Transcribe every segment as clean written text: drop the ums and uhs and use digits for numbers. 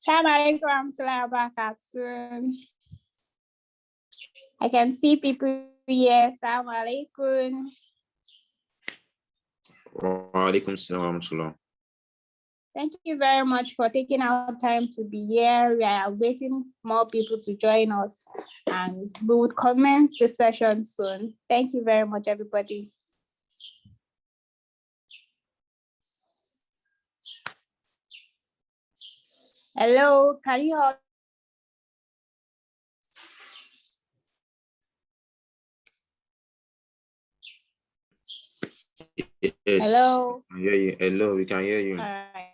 Assalamualaikum warahmatullahi wabarakatuh. I can see people here. Assalamualaikum. Walaikum salam warahmatullah. Thank you very much for taking our time to be here. We are waiting more people to join us, and we would commence the session soon. Thank you very much, everybody. Hello, can you all? Yes. Hello. I hear you. Hello, we can hear you. All right.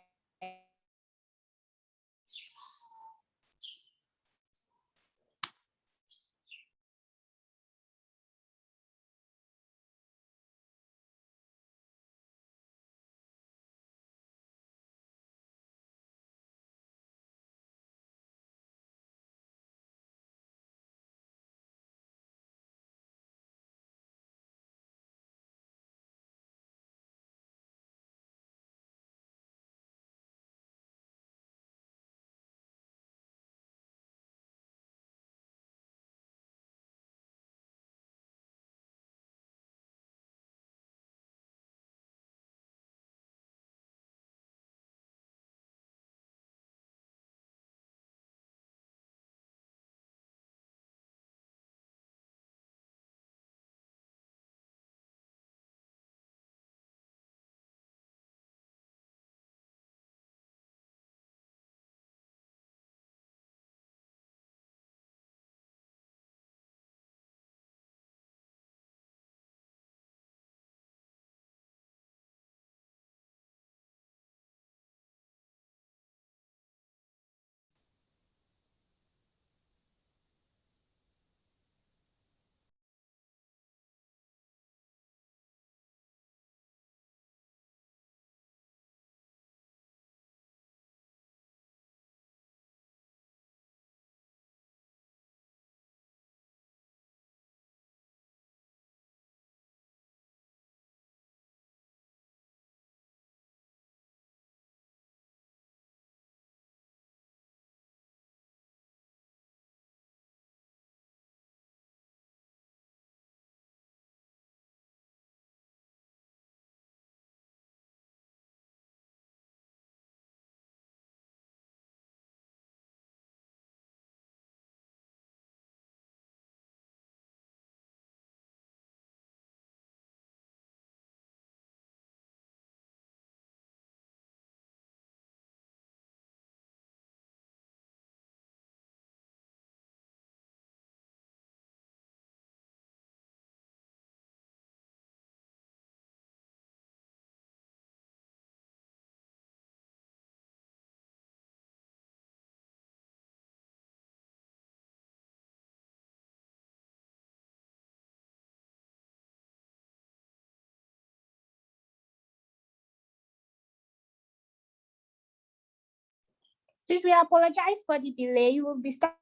Please, we apologize for the delay. You will be starting.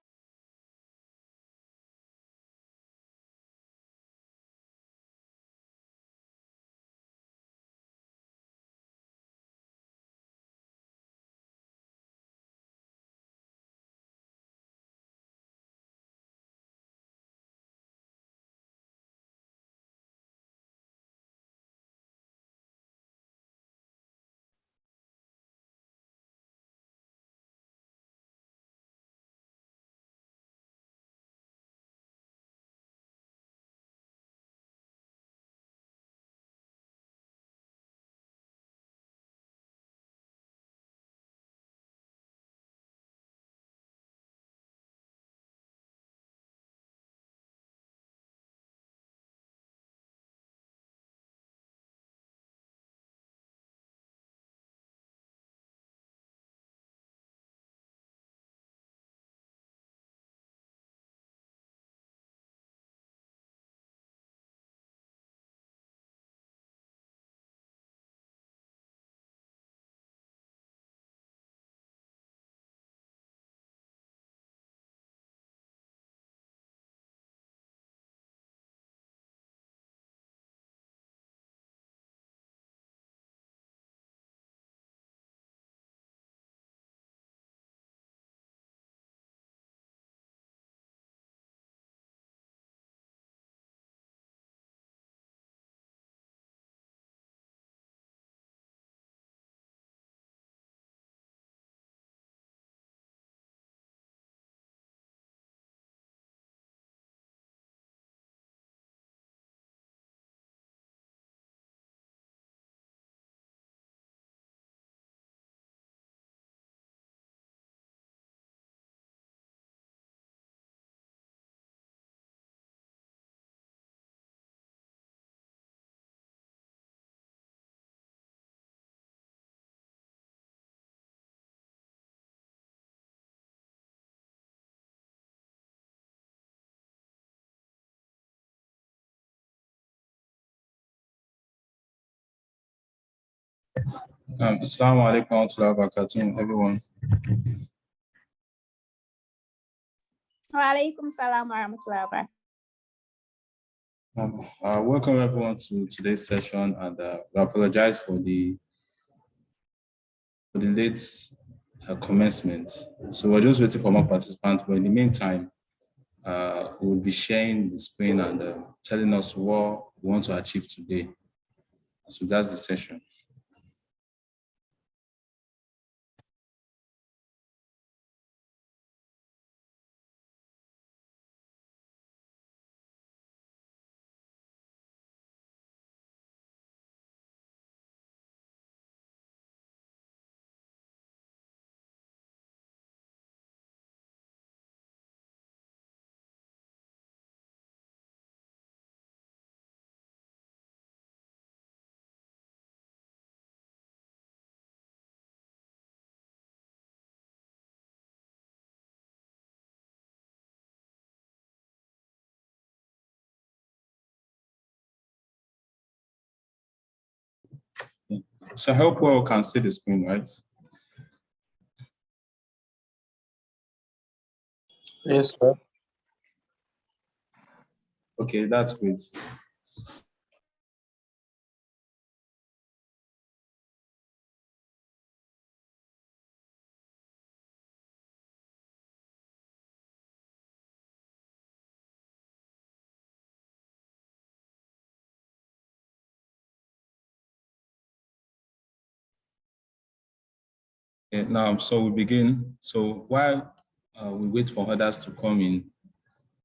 Assalamu alaikum wa rahmatullahi wa barakatuh, everyone. Wa alaikum salam wa rahmatullahi wa barakatuh. Welcome everyone to today's session, and we apologize for the late commencement. So we're just waiting for more participants, but in the meantime, we'll be sharing the screen and telling us what we want to achieve today as regards the session. So I hope we all can see the screen, right? Yes, sir. Okay, that's great. Okay, now, so we begin. So while we wait for others to come in,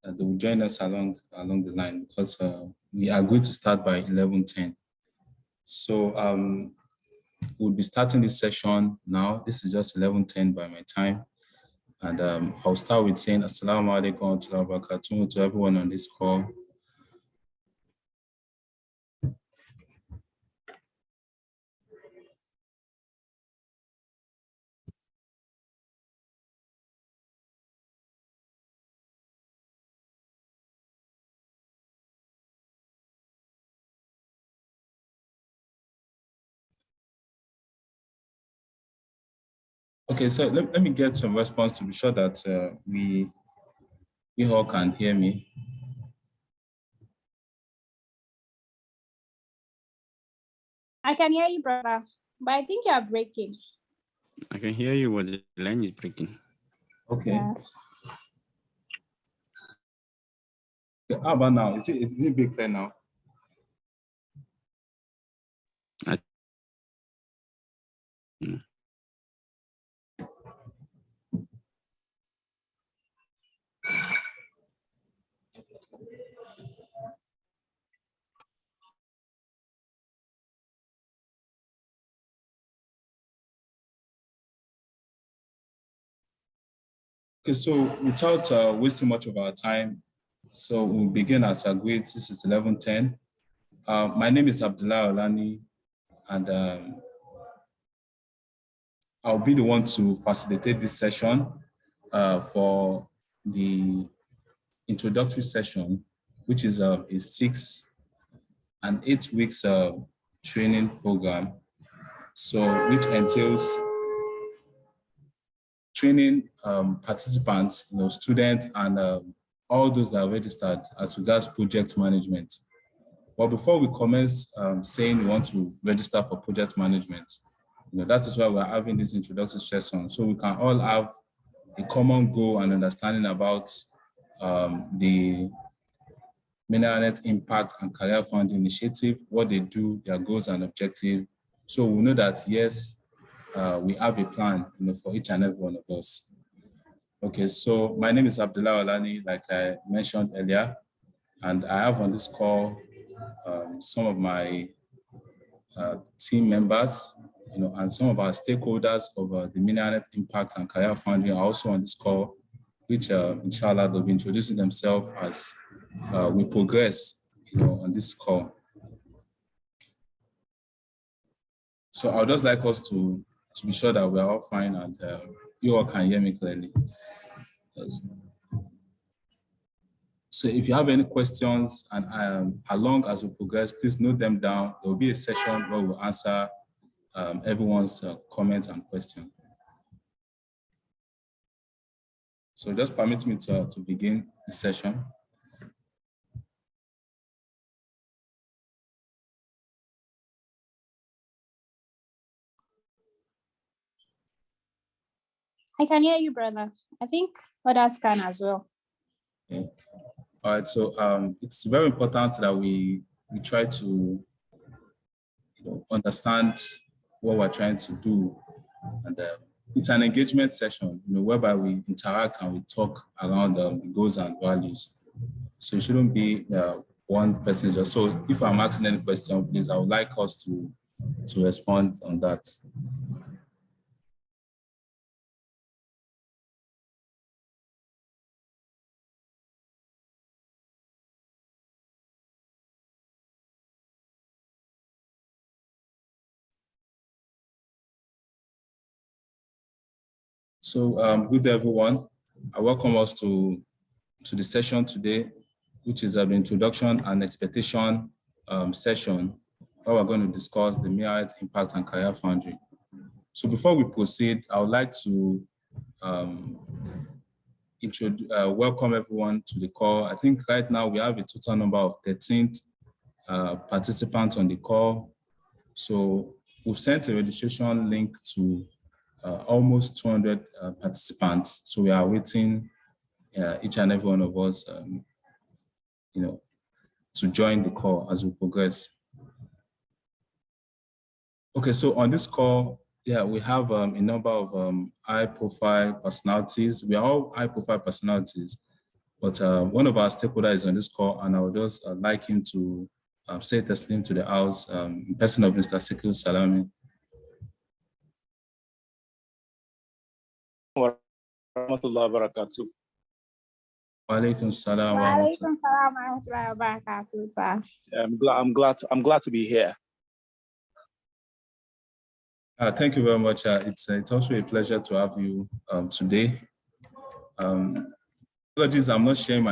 they will join us along the line, because we are going to start by 11:10. So we'll be starting this session now. This is just 11:10 by my time. And I'll start with saying Assalamu alaikum wa rahmatullahi wa barakatuh to everyone on this call. Okay, so let me get some response to be sure that we all can hear me. I can hear you, brother, but I think you are breaking. I can hear you, but the line is breaking. Okay. Yeah. Okay, how about now? Is it big clear now? Okay, so without wasting much of our time, so we'll begin as agreed. This is 11:10. My name is Abdullah Olani, and I'll be the one to facilitate this session for the introductory session, which is a 6 and 8 weeks training program. So which entails training participants, students, and all those that are registered as regards project management. But before we commence saying we want to register for project management, that is why we're having this introductory session, so we can all have a common goal and understanding about the Mineral Impact and Career Fund Initiative, what they do, their goals and objectives. So we know that, yes, we have a plan for each and every one of us. Okay, so my name is Abdullah Olani, like I mentioned earlier, and I have on this call some of my team members, and some of our stakeholders of the Mineral Impact and Career Funding are also on this call, which inshallah they'll be introducing themselves as we progress, on this call. So I would just like us to be sure that we are all fine and you all can hear me clearly. Yes. So if you have any questions, and along as we progress, please note them down. There will be a session where we'll answer everyone's comments and questions. So just permit me to begin the session. I can hear you, brother. I think others can as well. Okay. All right, so it's very important that we try to understand what we're trying to do. And it's an engagement session, whereby we interact and we talk around the goals and values. So it shouldn't be one person just. So if I'm asking any question, please, I would like us to respond on that. So good everyone. I welcome us to the session today, which is an introduction and expectation session, where we're going to discuss the merit, impact, and career foundry. So before we proceed, I would like to welcome everyone to the call. I think right now we have a total number of 13 participants on the call. So we've sent a registration link to almost 200 participants. So we are waiting each and every one of us, to join the call as we progress. Okay, so on this call, we have a number of high-profile personalities. We are all high-profile personalities, but one of our stakeholders is on this call, and I would just like him to say testimony to the house in person of Mr. Sikil Salami. Wa rahmatullahi wa barakatuh. Wa alaikum salam wa Barakatuh, sir. I'm glad to be here. Thank you very much. It's also a pleasure to have you today. Apologies, I'm not sharing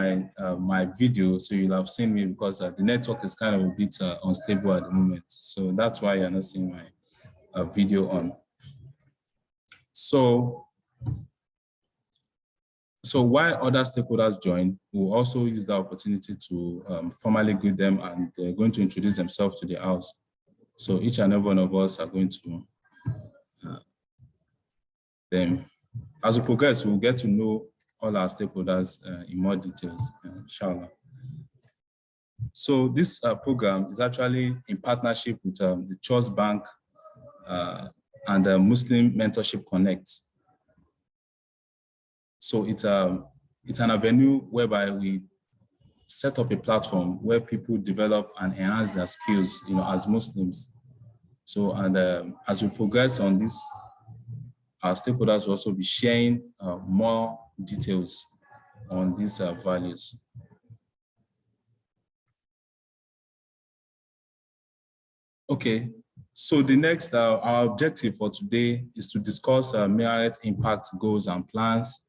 my video, so you'll have seen me because the network is kind of a bit unstable at the moment. So that's why you're not seeing my video on. So while other stakeholders join, we'll also use the opportunity to formally greet them, and they're going to introduce themselves to the house. So each and every one of us are going to them. As we progress, we'll get to know all our stakeholders in more details, inshallah. So this program is actually in partnership with the Trust Bank and the Muslim Mentorship Connect. So it's an avenue whereby we set up a platform where people develop and enhance their skills, as Muslims. So, and as we progress on this, our stakeholders will also be sharing more details on these values. Okay, so the next, our objective for today is to discuss merit, impact, goals, and plans.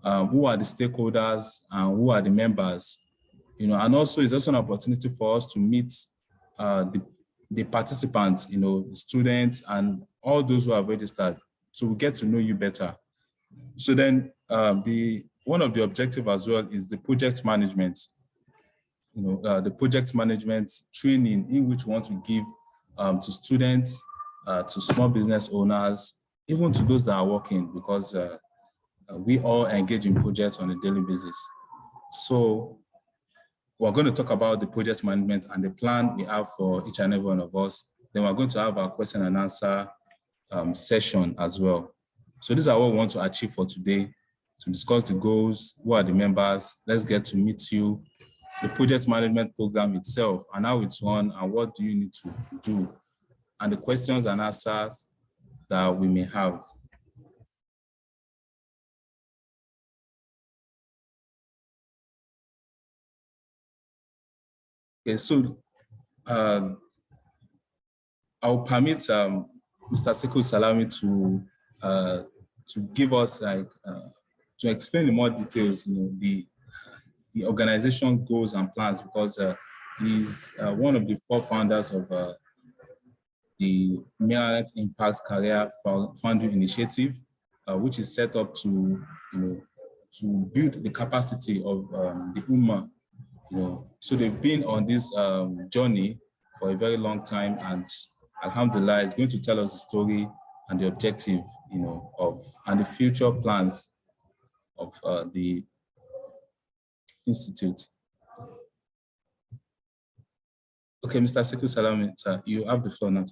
Who are the stakeholders and who are the members? And also it's also an opportunity for us to meet the participants, the students and all those who have registered. So we get to know you better. So then one of the objectives as well is the project management. The project management training in which we want to give to students, to small business owners, even to those that are working, because we all engage in projects on a daily basis. So we're going to talk about the project management and the plan we have for each and every one of us. Then we're going to have our question and answer session as well. So these are what we want to achieve for today, to discuss the goals, who are the members, let's get to meet you, the project management program itself, and how it's run, and what do you need to do, and the questions and answers that we may have. Okay, so I'll permit Mr. Sikil Salami to give us to explain in more details, the organization goals and plans, because he's one of the four founders of the Maryland Impact Career Foundry Initiative, which is set up to, to build the capacity of the Ummah. So they've been on this journey for a very long time, and Alhamdulillah is going to tell us the story and the objective, and the future plans of the institute. Okay, Mr. Sekou Salami, sir, you have the floor now.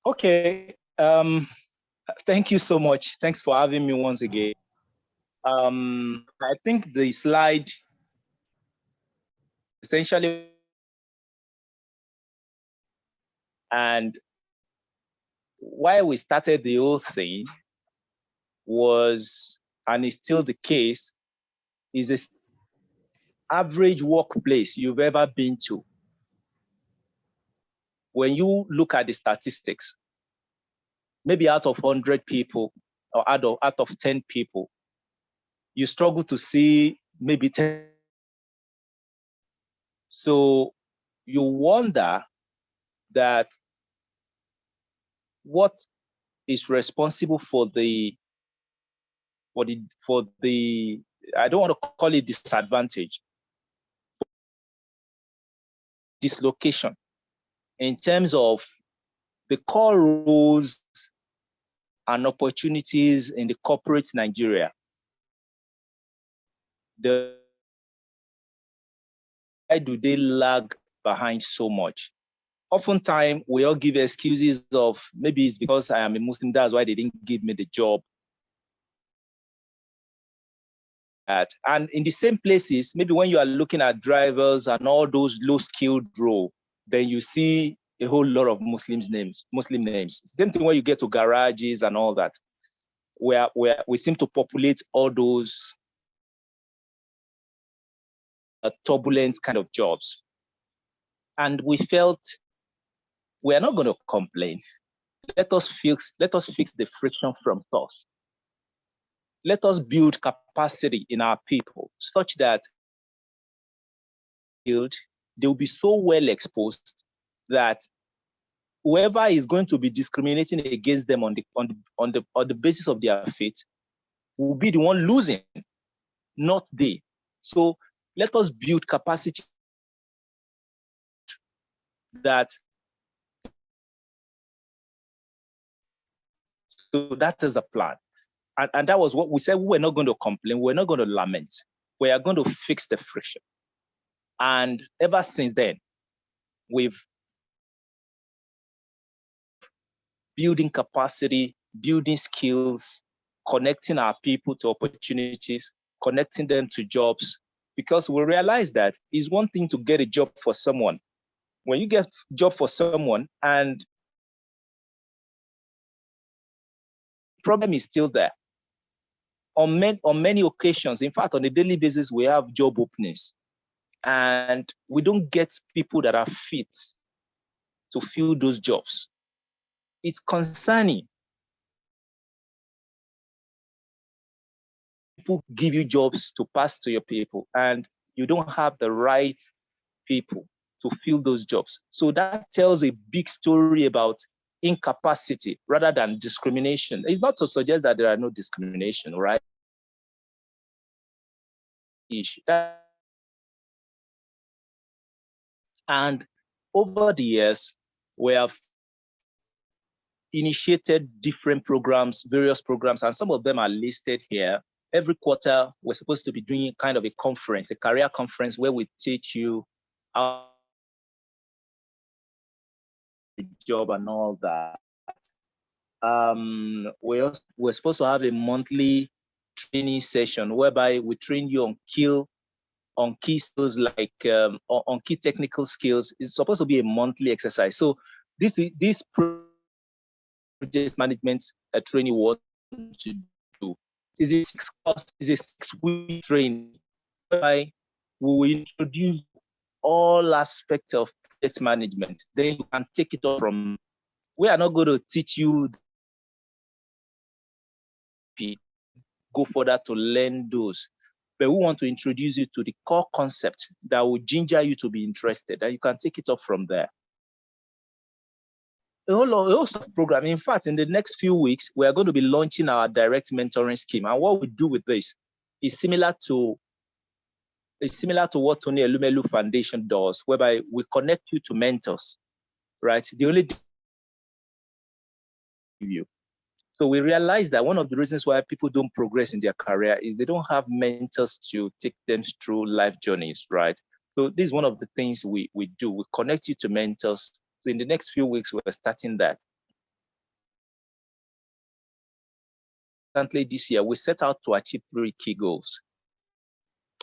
Okay. Thank you so much. Thanks for having me once again. I think the slide essentially, and why we started the whole thing was, and is still the case, is this average workplace you've ever been to. When you look at the statistics, maybe out of 100 people or out of 10 people, you struggle to see maybe 10. So you wonder that what is responsible for the I don't want to call it disadvantage, dislocation in terms of the core roles and opportunities in the corporate Nigeria. Why do they lag behind so much? Oftentimes, we all give excuses of maybe it's because I am a Muslim, that's why they didn't give me the job. And in the same places, maybe when you are looking at drivers and all those low-skilled roles, then you see a whole lot of Muslim names. Same thing when you get to garages and all that, where we seem to populate all those turbulent kind of jobs. And we felt we are not going to complain. Let us fix the friction from source. Let us build capacity in our people such that they will be so well exposed that whoever is going to be discriminating against them on the basis of their faith will be the one losing, not they. So let us build capacity that. So that is the plan. And that was what we said. We were not going to complain. We're not going to lament. We are going to fix the friction. And ever since then, we've building capacity, building skills, connecting our people to opportunities, connecting them to jobs, because we realize that it's one thing to get a job for someone. When you get a job for someone and the problem is still there. On many occasions, in fact, on a daily basis, we have job openings and we don't get people that are fit to fill those jobs. It's concerning. People give you jobs to pass to your people and you don't have the right people to fill those jobs. So that tells a big story about incapacity rather than discrimination. It's not to suggest that there are no discrimination, right? And over the years, we have initiated different programs, various programs, and some of them are listed here. Every quarter, we're supposed to be doing kind of a conference, a career conference where we teach you how to job and all that. We're supposed to have a monthly training session whereby we train you on key skills like on key technical skills. It's supposed to be a monthly exercise. So this project management training what to do is a 6-week training whereby we will introduce all aspects of project management. Then you can take it on from. We are not going to teach you go further to learn those, but we want to introduce you to the core concept that will ginger you to be interested, and you can take it up from there. a host of programs. In fact, in the next few weeks, we are going to be launching our direct mentoring scheme. And what we do with this is similar to what Tony Elumelu Foundation does, whereby we connect you to mentors, right? The only you. So we realize that one of the reasons why people don't progress in their career is they don't have mentors to take them through life journeys, right? So this is one of the things we do. We connect you to mentors. So in the next few weeks, we're starting that. Currently this year, we set out to achieve 3 key goals.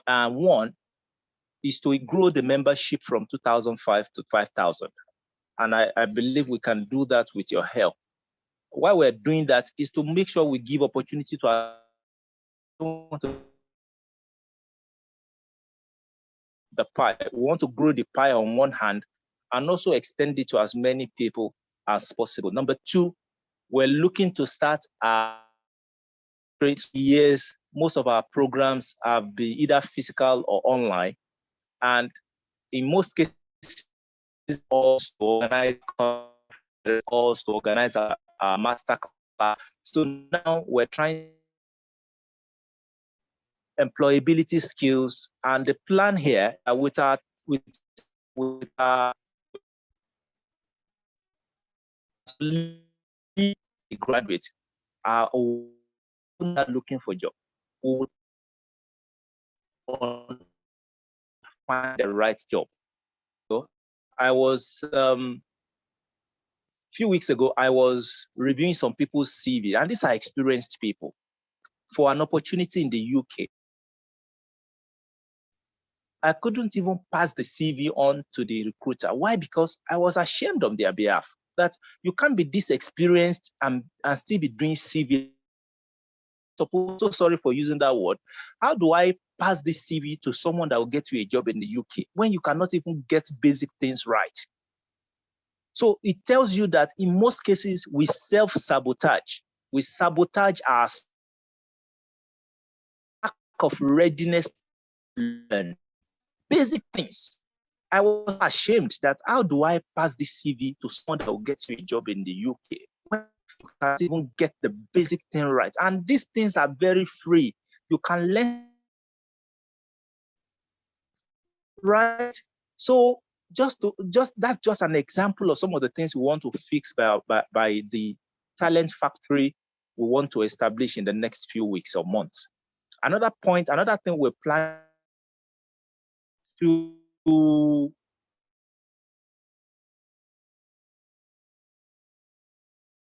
And one is to grow the membership from 2,005 to 5,000. And I believe we can do that with your help. Why we're doing that is to make sure we give opportunity to our the pie. We want to grow the pie on one hand and also extend it to as many people as possible. Number 2, we're looking to start our years. Most of our programs have been either physical or online. And in most cases, also organize a master class. So now we're trying employability skills, and the plan here with our graduates are not looking for job. We will find the right job. So I was few weeks ago, I was reviewing some people's CV, and these are experienced people for an opportunity in the UK. I couldn't even pass the CV on to the recruiter. Why? Because I was ashamed on their behalf that you can't be this experienced and still be doing CV. So sorry for using that word. How do I pass this CV to someone that will get you a job in the UK when you cannot even get basic things right? So it tells you that in most cases, we self-sabotage. We sabotage our lack of readiness to learn basic things. I was ashamed that how do I pass this CV to someone that will get you a job in the UK when you can't even get the basic thing right? And these things are very free. You can learn, right? So that's just an example of some of the things we want to fix by the talent factory we want to establish in the next few weeks or months. Another thing we plan to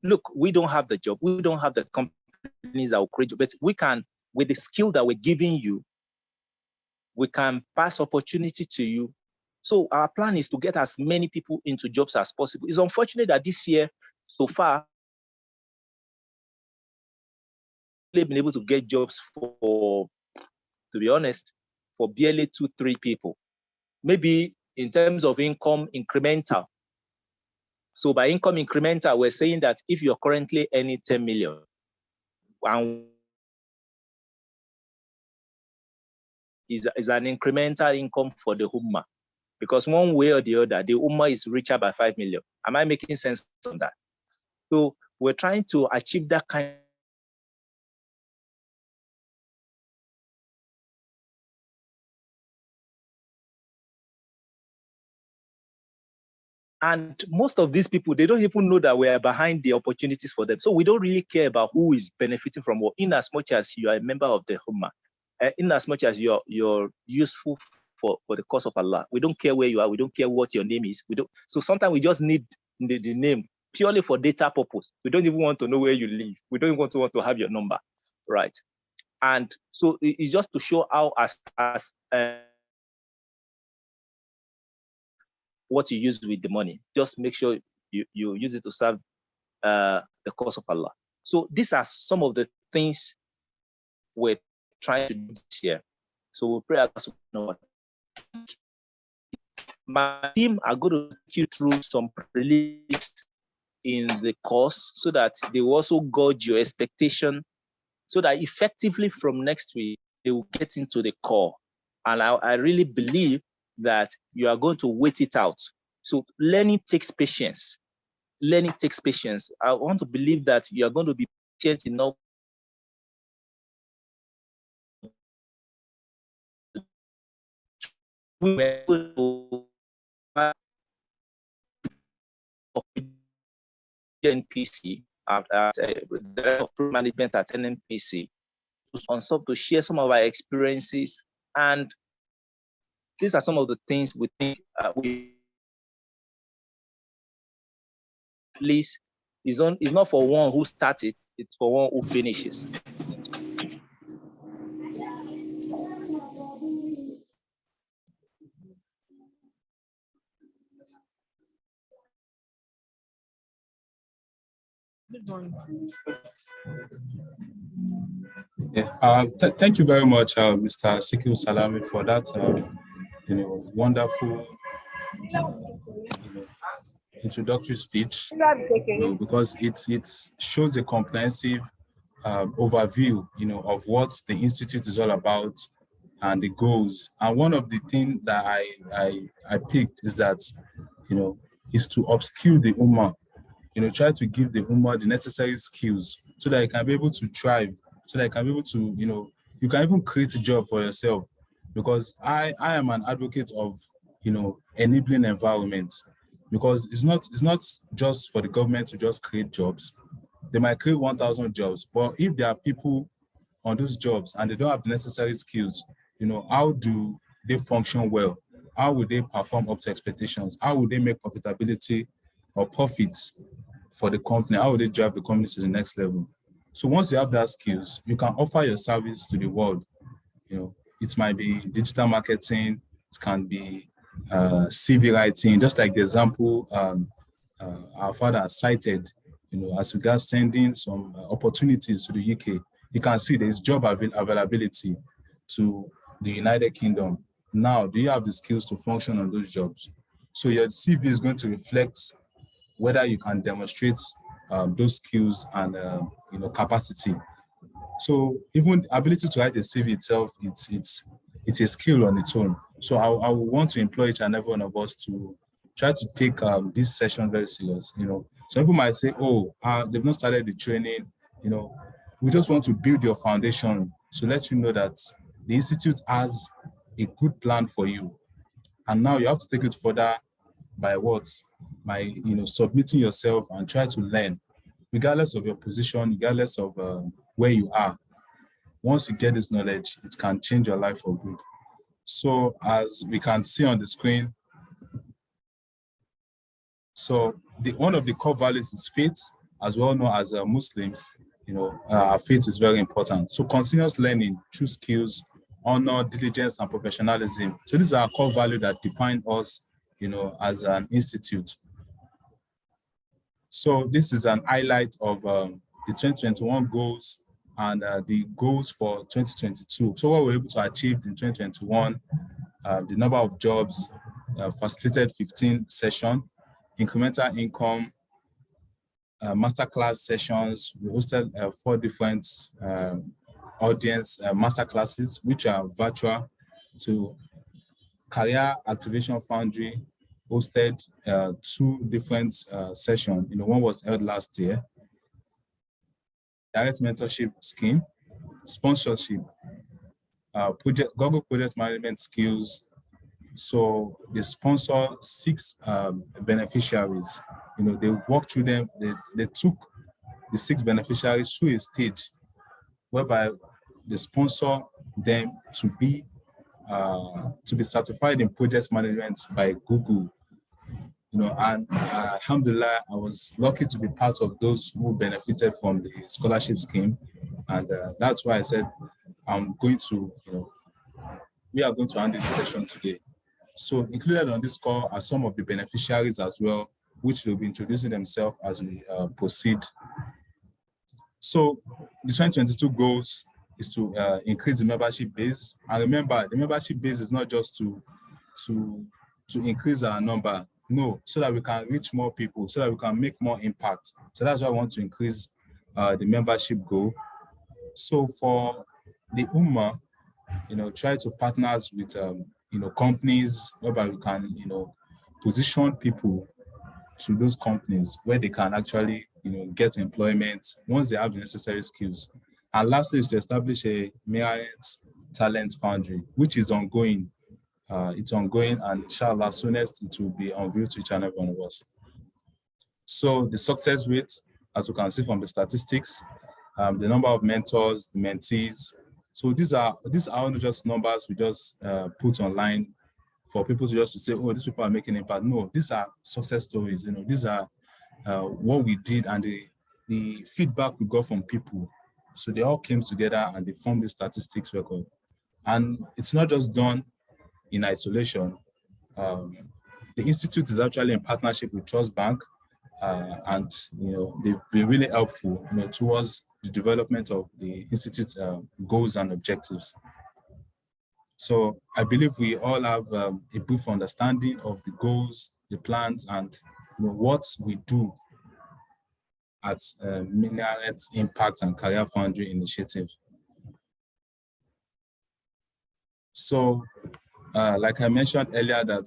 look, we don't have the job, we don't have the companies that will create you, but we can, with the skill that we're giving you, we can pass opportunity to you. So our plan is to get as many people into jobs as possible. It's unfortunate that this year, so far, we've been able to get jobs for, to be honest, for barely 2-3 people. Maybe in terms of income incremental. So by income incremental, we're saying that if you're currently earning 10 million, and is an incremental income for the Ummah. Because one way or the other, the Ummah is richer by 5 million. Am I making sense on that? So we're trying to achieve that kind and most of these people, they don't even know that we are behind the opportunities for them. So we don't really care about who is benefiting from what, in as much as you are a member of the Ummah, in as much as you're useful for the cause of Allah. We don't care where you are. We don't care what your name is. We don't. So sometimes we just need the name purely for data purpose. We don't even want to know where you live. We don't even want to have your number, right? And so it's just to show how what you use with the money. Just make sure you use it to serve the cause of Allah. So these are some of the things we're trying to do this year. So we'll pray Allah. My team are going to take you through some prelims in the course so that they will also gauge your expectation so that effectively from next week, they will get into the core. And I really believe that you are going to wait it out. So learning takes patience. learning takes patience. I want to believe that you are going to be patient enough NPC at the management at NMPC on some to share some of our experiences, and these are some of the things we think we at least is not for one who started, it's for one who finishes. Yeah. Thank you very much, Mr. Sikil Salami, for that wonderful introductory speech. Because it shows a comprehensive overview, of what the institute is all about and the goals. And one of the things that I picked is that, is to upskill the Ummah. Try to give the Ummah the necessary skills so that you can be able to thrive, so that you can be able to, you can even create a job for yourself. Because I am an advocate of, enabling environment, because it's not just for the government to just create jobs. They might create 1,000 jobs, but if there are people on those jobs and they don't have the necessary skills, how do they function well? How would they perform up to expectations? How would they make profitability or profits for the company? How would they drive the company to the next level? So once you have that skills, you can offer your service to the world. It might be digital marketing, it can be CV writing, just like the example our father has cited, as regards sending some opportunities to the UK. You can see there's job availability to the United Kingdom. Now, do you have the skills to function on those jobs? So your CV is going to reflect whether you can demonstrate those skills and capacity. So even ability to write a CV itself, it's a skill on its own. So I would want to employ each and every one of us to try to take this session very serious. Some people might say, oh, they've not started the training. We just want to build your foundation to let you know that the institute has a good plan for you. And now you have to take it further by what? By submitting yourself and try to learn, regardless of your position, regardless of where you are. Once you get this knowledge, it can change your life for good. So as we can see on the screen, so one of the core values is faith. As we all know, as Muslims, our faith is very important. So continuous learning, true skills, honor, diligence, and professionalism. So these are core values that define us, as an institute. So this is an highlight of the 2021 goals and the goals for 2022. So what we're able to achieve in 2021, the number of jobs, facilitated 15 sessions, incremental income, masterclass sessions. We hosted 4 different audience masterclasses, which are virtual. So Career Activation Foundry hosted 2 different sessions. One was held last year. Direct mentorship scheme, sponsorship, Google project management skills. So they sponsor 6 beneficiaries. They walked through them. They took the 6 beneficiaries through a stage whereby they sponsor them to be certified in project management by Google. And alhamdulillah, I was lucky to be part of those who benefited from the scholarship scheme. And that's why I said we are going to handle the session today. So included on this call are some of the beneficiaries as well, which will be introducing themselves as we proceed. So the 2022 goals is to increase the membership base. And remember, the membership base is not just to increase our number. No, so that we can reach more people, so that we can make more impact. So that's why I want to increase the membership goal. So for the Ummah, try to partners with companies whereby we can position people to those companies where they can actually, get employment once they have the necessary skills. And lastly is to establish a merit talent foundry, which is ongoing. It's ongoing, and inshallah, soonest it will be unveiled to each and every one of us. So the success rate, as you can see from the statistics, the number of mentors, the mentees. So these are not just numbers we just put online for people to just to say, oh, these people are making impact. No, these are success stories. These are what we did and the feedback we got from people. So they all came together and they formed the statistics record. And it's not just done in isolation. The institute is actually in partnership with Trust Bank, and they've been really helpful towards the development of the institute goals and objectives. So I believe we all have a brief understanding of the goals, the plans, and what we do at Minaret Impact and Career Foundry Initiative. So like I mentioned earlier, that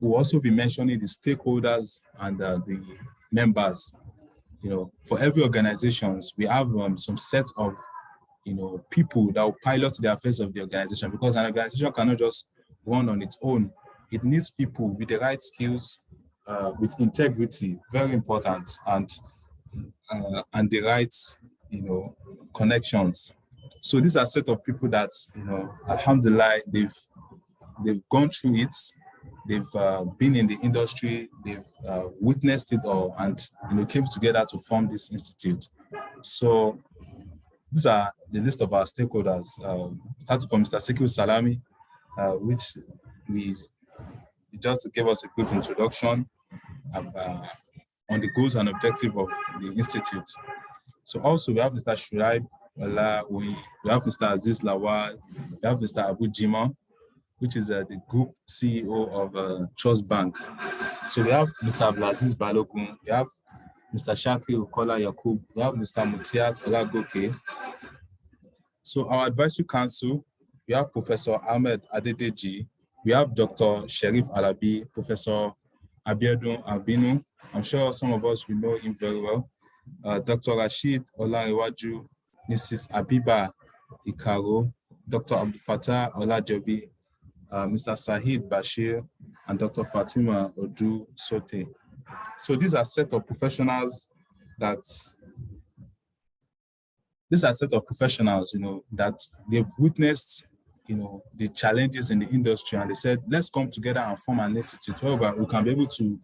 we'll also be mentioning the stakeholders and the members. For every organizations, we have some set of people that will pilot the affairs of the organization, because an organization cannot just run on its own. It needs people with the right skills, with integrity, very important, and the right connections. So these are a set of people that alhamdulillah, they've gone through it. They've been in the industry, they've witnessed it all, and came together to form this institute. So these are the list of our stakeholders, starting from Mr. Sekou Salami, which we just gave us a quick introduction on the goals and objectives of the institute. So also we have Mr. Shuraib, we have Mr. Aziz Lawal, we have Mr. Abu Jima, which is the group CEO of Trust Bank. So we have Mr. Abdulaziz Balogun, we have Mr. Shaki Ukola Yakub, we have Mr. Mutiat Olagoke. So our advisory council, we have Professor Ahmed Adedeji, we have Dr. Sherif Alabi, Professor Abiodun Abinu. I'm sure some of us will know him very well. Dr. Rashid Olarewaju, Mrs. Abiba Ikaro, Dr. Abdul Fattah Olajobi, Mr. Sahid Bashir, and Dr. Fatima Odu Sote. So these are a set of professionals that that they've witnessed, the challenges in the industry, and they said, let's come together and form an institute where we can be able to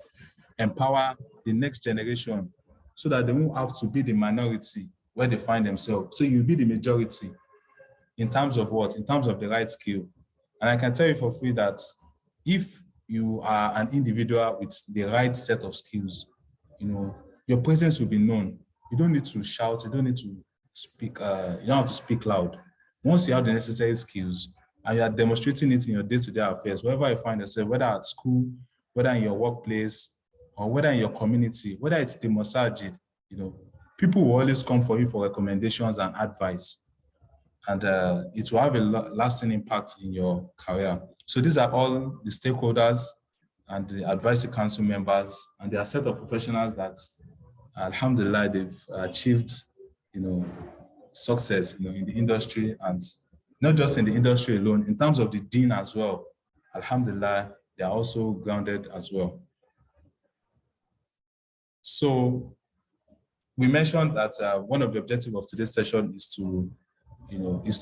empower the next generation so that they won't have to be the minority where they find themselves. So you'll be the majority in terms of what? In terms of the right skill. And I can tell you for free that if you are an individual with the right set of skills, your presence will be known. You don't need to shout, you don't need to speak, you don't have to speak loud. Once you have the necessary skills and you are demonstrating it in your day-to-day affairs, wherever you find yourself, whether at school, whether in your workplace, or whether in your community, whether it's the masajid, people will always come for you for recommendations and advice. And it will have a lasting impact in your career. So these are all the stakeholders and the advisory council members, and they are a set of professionals that, alhamdulillah, they've achieved, success, in the industry, and not just in the industry alone, in terms of the deen as well. Alhamdulillah, they are also grounded as well. So we mentioned that one of the objectives of today's session is to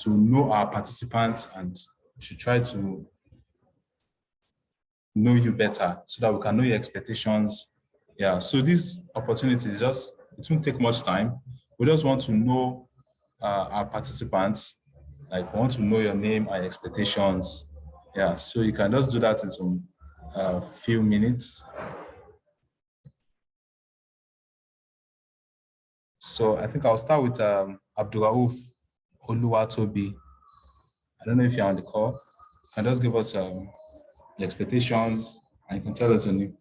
know our participants, and should try to know you better so that we can know your expectations. Yeah, so this opportunity is it won't take much time. We just want to know our participants, like we want to know your name and expectations. Yeah, so you can just do that in some few minutes. So I think I'll start with Abdurrauf Oluwatobi. I don't know if you're on the call. You can just give us the expectations, and you can tell us your name.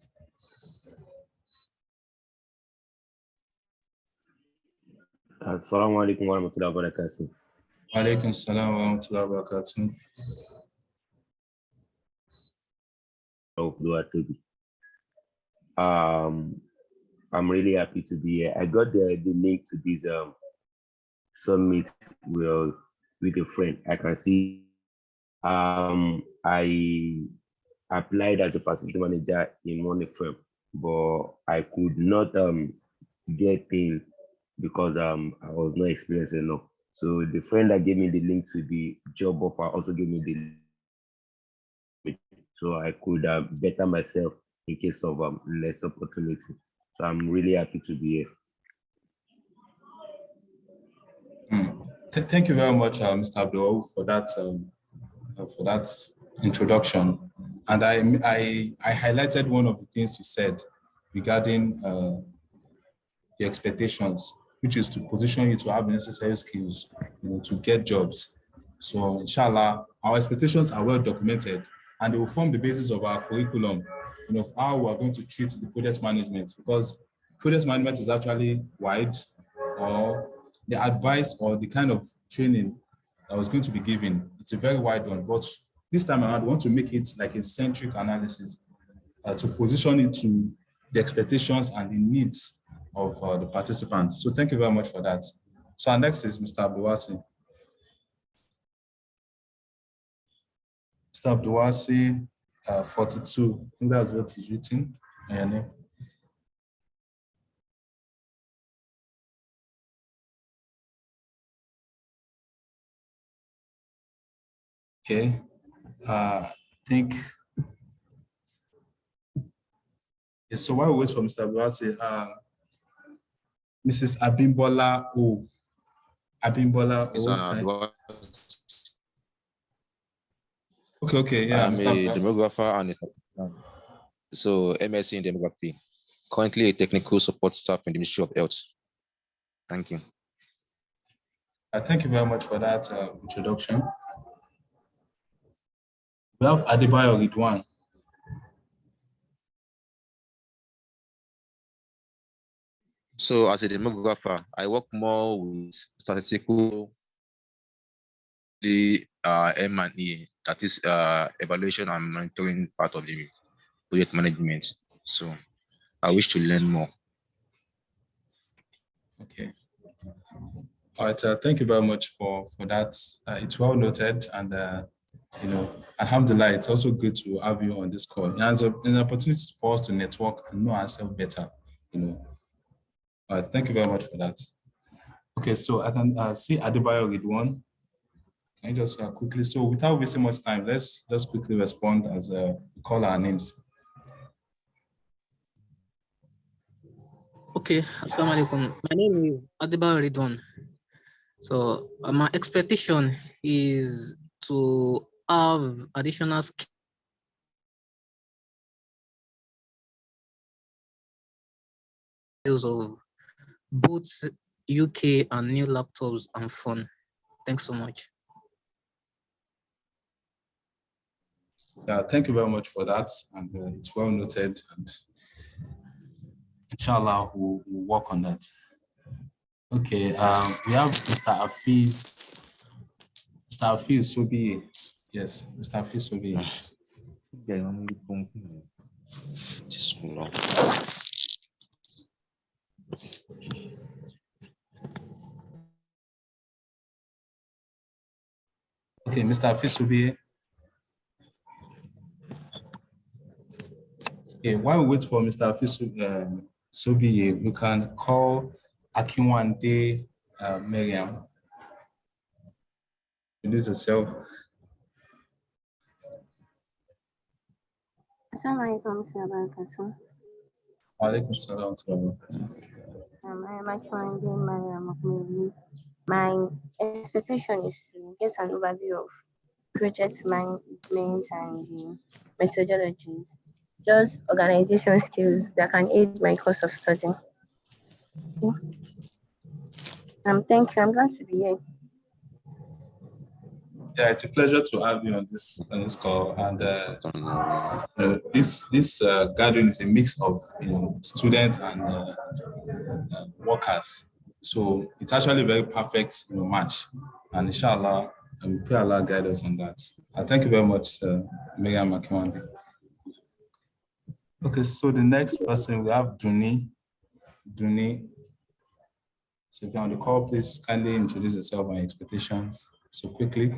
Assalamu alaikum wa rahmatullahi wa barakatuh. Wa alaikum salam wa rahmatullahi wa barakatuh. I'm really happy to be here. I got the link to this summit with a friend. I can see I applied as a facility manager in one firm, but I could not get in because I was not experienced enough. So the friend that gave me the link to the job offer also gave me the link so I could better myself in case of less opportunity. So I'm really happy to be here. Thank you very much, Mr. Abdul, for that introduction. And I highlighted one of the things you said regarding the expectations, which is to position you to have the necessary skills, to get jobs. So inshallah, our expectations are well documented and they will form the basis of our curriculum, of how we are going to treat the project management, because project management is actually wide, or the advice or the kind of training that was going to be given, it's a very wide one. But this time around, we want to make it like a centric analysis to position it to the expectations and the needs of the participants. So thank you very much for that. So our next is Mr. Abdulwasi. Mr. Abdulwasi, 42. I think that's what he's written. Okay, I think. Yeah, so while we wait for Mr. Abdulwasi, Mrs. Abimbola O. Abimbola O. Okay, yeah. I'm a demographer and so MSc in demography. Currently a technical support staff in the Ministry of Health. Thank you. Thank you very much for that introduction. We have Adebayo Ridwan. So as a demographer, I work more with statistical, the M&E, that is evaluation and monitoring part of the project management. So I wish to learn more. Okay. All right, thank you very much for that. It's well noted, and alhamdulillah, it's also good to have you on this call. It's an opportunity for us to network and know ourselves better. All right, thank you very much for that. Okay, so I can see Adebayo Ridwan. Can you just quickly, so without wasting much time, let's just quickly respond as we call our names. Okay, assalamu alaikum. My name is Adebayo Ridwan. So my expectation is to have additional skills of both UK and new laptops and phone. Thanks so much. Yeah, thank you very much for that, and it's well noted, and inshallah we'll work on that. Okay, we have Mr. Hafiz. Mr. Hafiz Sobi. Yes, Mr. Hafiz Sobi. Okay, Mr. Hafiz Sobi. Okay, while we wait for Mr. Hafiz Sobi, we can call Akinwande Miriam. Introduce yourself. Assalamu alaikum. Walaikum salam. I am actually Mariam. My expectation is to get an overview of project management and methodologies, just organization skills that can aid my course of study. Okay. Thank you. I'm glad to be here. Yeah, it's a pleasure to have you on this call, and this gathering is a mix of students and workers, so it's actually a very perfect match, and inshallah, we pray Allah guide us on that. Thank you very much, Miriam Akinwande. Okay, so the next person we have Duni. Duni. So if you're on the call, please kindly introduce yourself and expectations so quickly.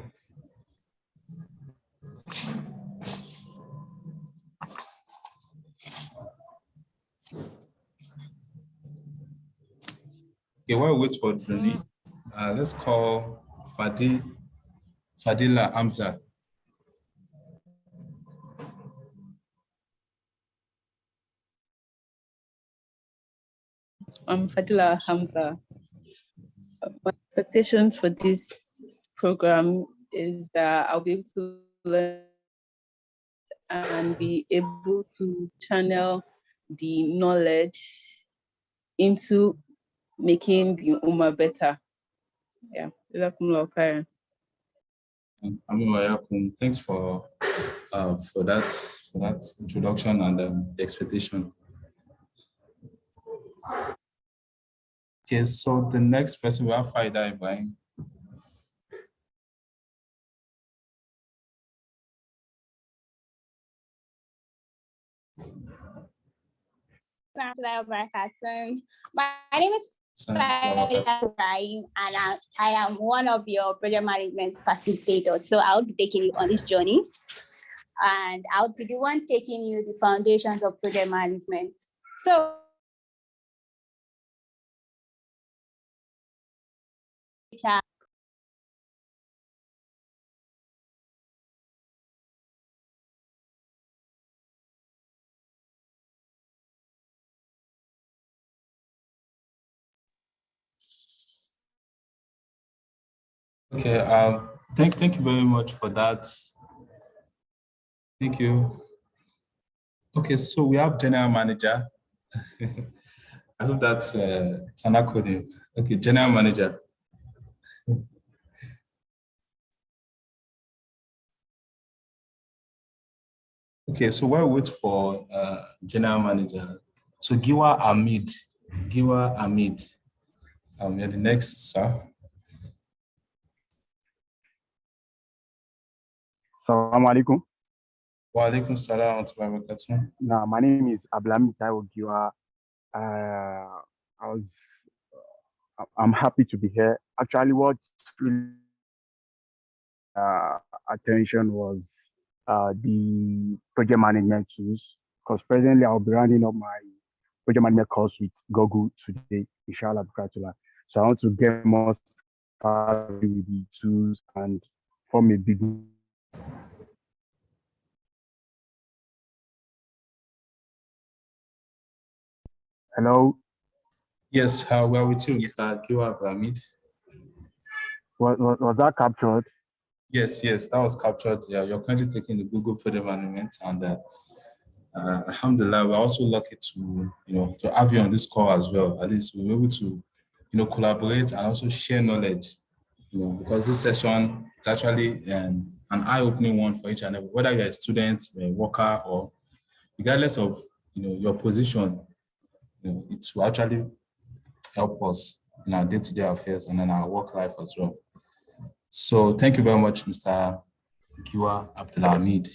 Okay, while we wait for Duni, let's call Fadila Hamza. I'm Fadila Hamza. My expectations for this program is that I'll be able to learn and be able to channel the knowledge into making the Ummah better. Yeah, Thanks for that introduction and the expectation. Okay, so the next person we have Faida Ibrahim. My name is Ibrahim, and I am one of your project management facilitators. So I'll be taking you on this journey, and I'll be the one taking you the foundations of project management. So Okay, thank you very much for that. Thank you. Okay, so we have general manager. I hope that's it's an acronym. Okay, general manager. Okay, so while we wait for general manager, so Giwa Hamid, you're the next, sir. Assalamu alaikum. Wa alaikum salam wa rahmatullahi wa barakatuh. Now, my name is Ibrahim Ajani. I'm happy to be here. Actually, what really attention was the project management tools, because presently I'll be rounding up my project management course with Google today, inshallah. So I want to get more started with the tools and form a big. Hello. Yes, how well with you, Mr. Giwa Hamid? Was that captured? Yes, that was captured. Yeah, you're currently taking the Google Project Management, and alhamdulillah, we're also lucky to have you on this call as well. At least we're able to collaborate and also share knowledge. Because this session is actually an eye-opening one for each and every, whether you're a student, a worker, or regardless of your position. It will actually help us in our day-to-day affairs and in our work life as well. So thank you very much, Mr. Giwa Abdulhamid.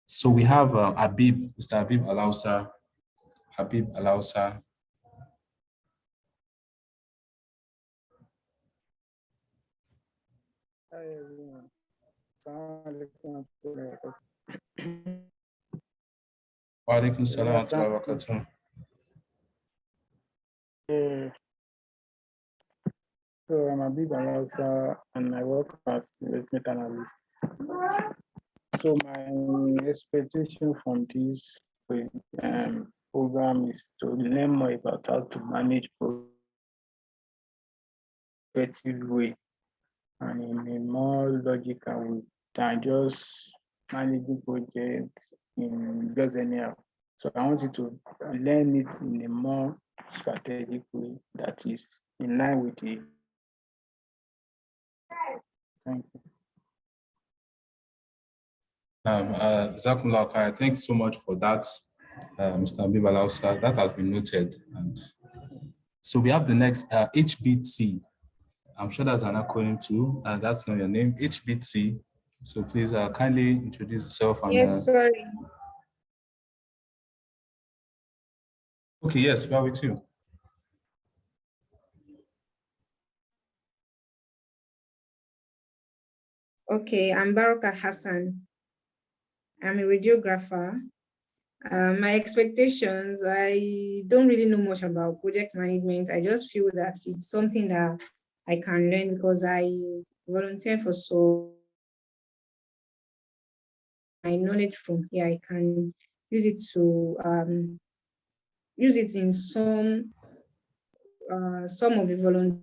So we have Mr. Habib Alausa. Habib Alausa. Hi everyone. Wa alaikum salam wa rahmatullahi wa barakatuh. So I'm Habib Alausa and I work as investment analyst. So my expectation from this program is to learn more about how to manage effective way and in a more logical way than just managing projects in just anyhow. So I want you to learn it in a more strategic way that is in line with the. Thank you. Jazakumullah khair. Thanks so much for that, Mr. Habib Alausa. That has been noted. And so we have the next HBT. I'm sure that's an acronym too. That's not your name, HBT. So please kindly introduce yourself. And, yes, sorry. Okay, yes, we are with you. Okay, I'm Baraka Hassan. I'm a radiographer. My expectations, I don't really know much about project management. I just feel that it's something that I can learn because I volunteer for so my knowledge from here, I can use it to use it in some of the volunteers.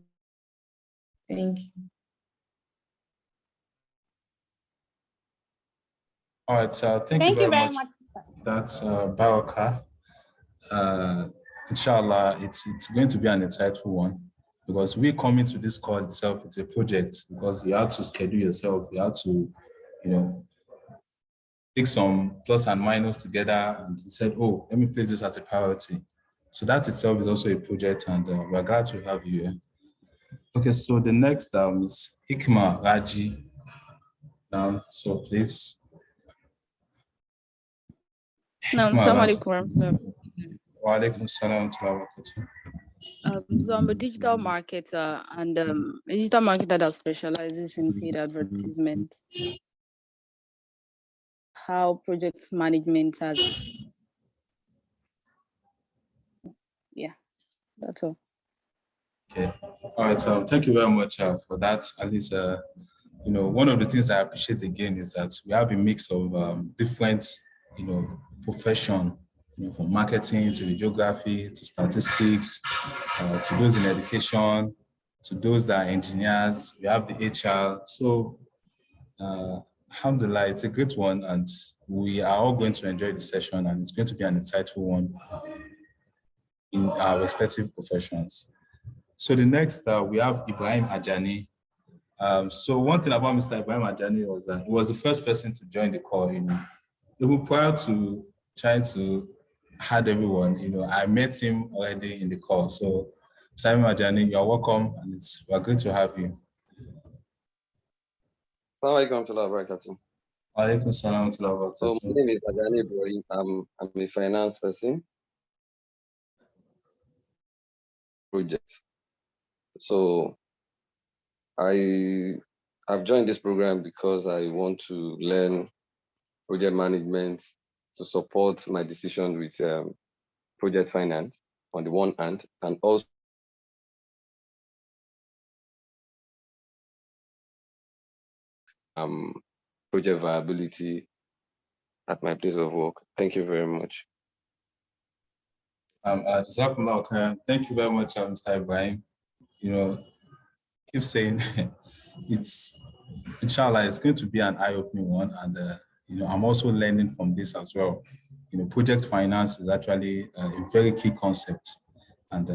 Thank you. All right, thank you very much. That's Baraka. Inshallah, it's going to be an insightful one because we come into this call itself, it's a project because you have to schedule yourself, you have to, take some plus and minus together and you said, oh, let me place this as a priority. So that itself is also a project and we're glad to have you here. Okay, so the next is Hikma Raji. So please. No, Assalamualaikum warahmatullahi. Wa alaikum salam wa rahmatullahi. So I'm a digital marketer and a digital marketer that specializes in paid advertisement. How project management has, yeah, that's all. Okay, all right. Thank you very much for that. At least, one of the things I appreciate again is that we have a mix of different, profession, from marketing to videography to statistics, to those in education, to those that are engineers. We have the HR. So, alhamdulillah, it's a great one, and we are all going to enjoy the session, and it's going to be an insightful one in our respective professions. So the next, we have Ibrahim Ajani. So one thing about Mr. Ibrahim Ajani was that he was the first person to join the call. Even prior to trying to add everyone, I met him already in the call. So Mr. Ibrahim Ajani, you are welcome, and we're great to have you. Assalamualaikum warahmatullahi wabarakatuh. Alaikum salam wa rahmatullahi. So my name is Ajani Ibrahim. I'm a finance person. Project. So I've joined this program because I want to learn project management to support my decision with project finance on the one hand, and also project viability at my place of work. Thank you very much. Thank you very much, Mr. Ibrahim. Keep saying it's, inshallah, it's going to be an eye-opening one. And, I'm also learning from this as well. Project finance is actually a very key concept. And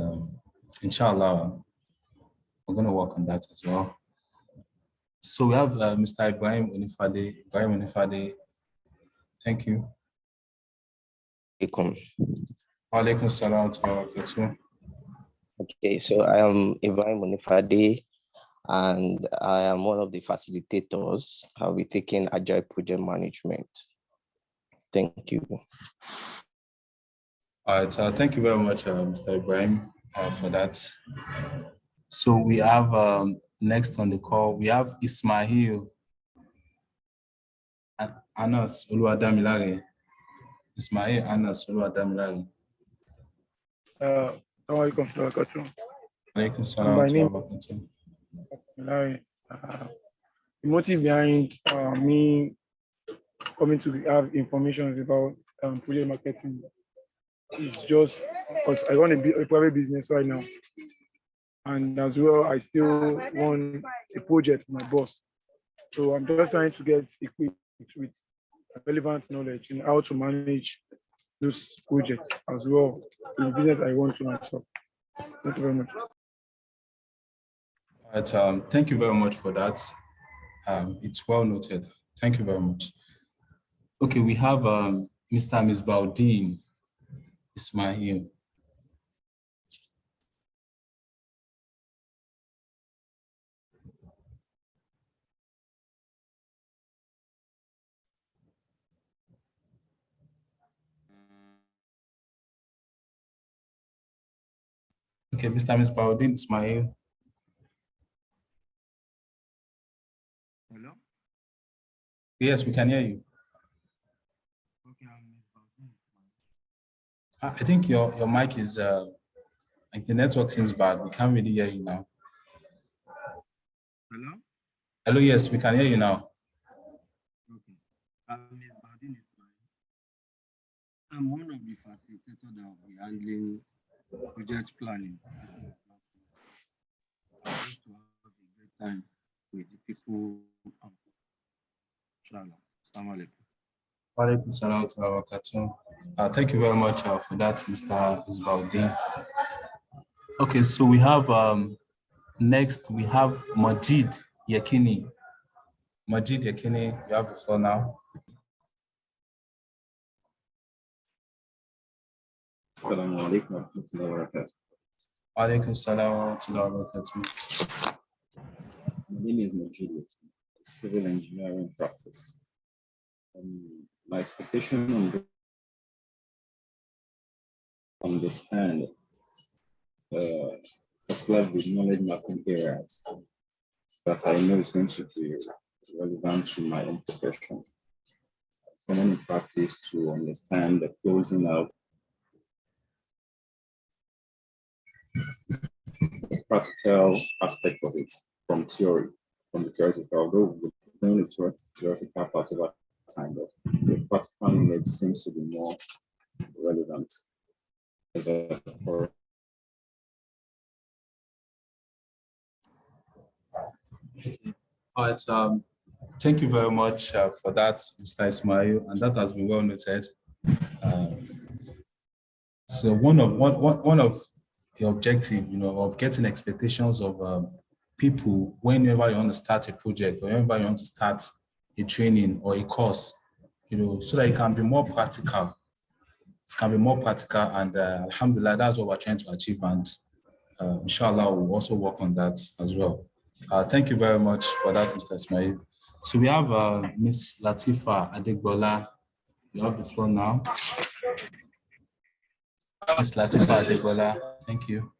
inshallah, we're going to work on that as well. So we have Mr. Ibrahim Onifade. Thank you. Walaikum salam wa rahmatullahi. Okay, so I am Ibrahim Onifade, and I am one of the facilitators. I'll be taking Agile Project Management. Thank you. All right, thank you very much, Mr. Ibrahim, for that. So we have next on the call, we have Ismail Anas Oluwadamilare. Ismail Anas Oluwadamilare. Alaikum salam. My name the motive behind me coming to have information about project marketing is just because I run a private business right now, and as well I still run a project with my boss. So I'm just trying to get equipped with relevant knowledge in how to manage those projects as well in the business I want to myself. Thank you very much. All right, thank you very much for that. It's well noted. Thank you very much. Okay, we have Mr. Misbaudin Ismail. Okay, Mr. Misbahudin Ismail. Hello? Yes, we can hear you. Okay, I'm Misbahudin Ismail. I think your mic is like the network seems bad. We can't really hear you now. Hello? Hello, yes, we can hear you now. Okay. I'm Misbahudin Ismail. I'm one of the facilitators that will be handling project planning. I hope to have a great time with the people. Assalamu alaikum. Walaikum salam wa barakatuh. Thank you very much for that, Mr. Isbahudin. Okay, so we have next we have Majid Yakini. Majid Yakini, you have the floor now. Assalamu alaikum wa rahmatullahi wa barakatuh. Walaikum salam wa rahmatullahi wa barakatuh. My name is Majid Yakini, civil engineering practice. My expectation on this understand particularly the knowledge mapping areas that I know is going to be relevant to my own profession. Someone in practice to understand the closing out the practical aspect of it from theory, from the theoretical, although we're doing the theoretical part over time, but the practical knowledge seems to be more relevant. As a All right, thank you very much for that, Mr. Ismail, and that has been well noted. So one of the objective, of getting expectations of people whenever you want to start a project or whenever you want to start a training or a course, so that it can be more practical. It can be more practical, and alhamdulillah, that's what we're trying to achieve, and inshallah, we'll also work on that as well. Thank you very much for that, Mr. Ismail. So we have Ms. Latifa Adegbola. You have the floor now. Ms. Latifa Adegbola, thank you.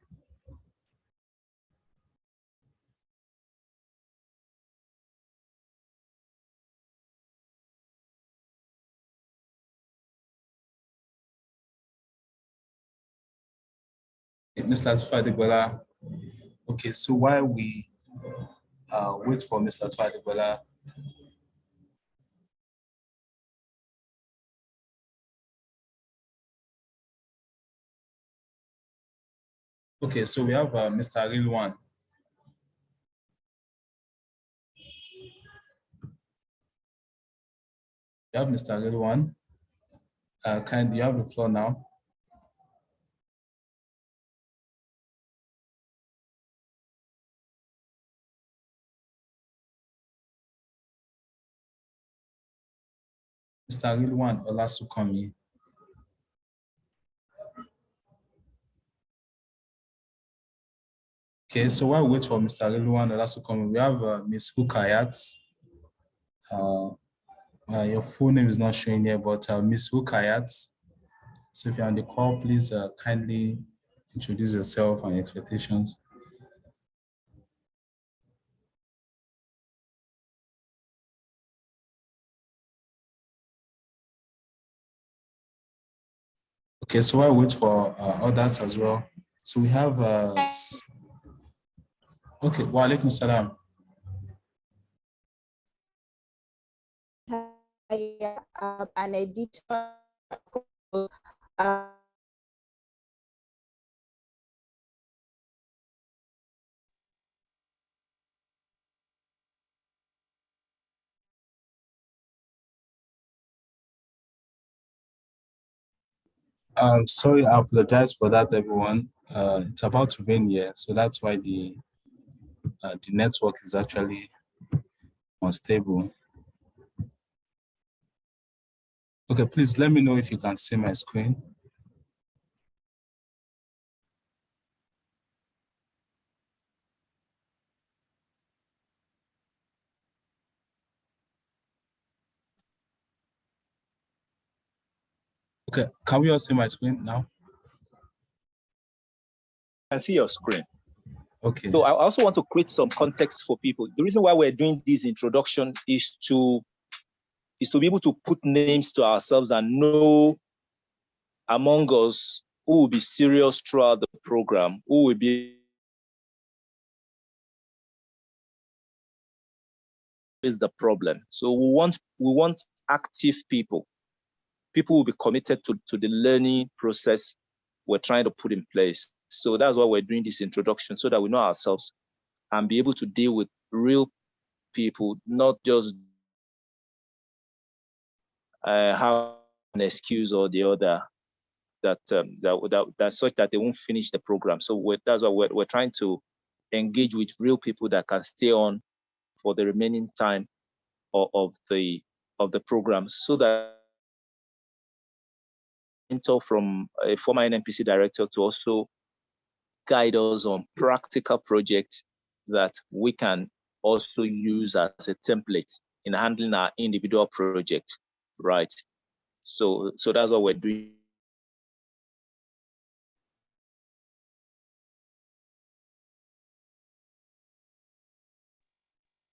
Ms. Latifa Adegbola. Okay, so while we wait for Ms. Latifa Adegbola, okay, so we have Mr. Rilwan. You have Mr. Rilwan. You have the floor now? Mr. Rilwan Olasukomi. Okay, so while we wait for Mr. Rilwan Olasukomi, we have Ms. Hukayat. Your full name is not showing here, but Ms. Hukayat. So if you're on the call, please kindly introduce yourself and your expectations. Okay, so while we wait for others as well. So we have, okay, wa alaikum salam. An editor. Sorry, I apologize for that, everyone. It's about to rain here, so that's why the network is actually unstable. Okay, please let me know if you can see my screen. Okay, can we all see my screen now? can see your screen. Okay. So I also want to create some context for people. The reason why we're doing this introduction is to be able to put names to ourselves and know among us who will be serious throughout the program, who will be is the problem. So we want active people. People will be committed to the learning process we're trying to put in place. So that's why we're doing this introduction, so that we know ourselves and be able to deal with real people, not just have an excuse or the other that such that they won't finish the program. So that's why we're trying to engage with real people that can stay on for the remaining time of the program, so that from a former NNPC director to also guide us on practical projects that we can also use as a template in handling our individual project, right? So that's what we're doing.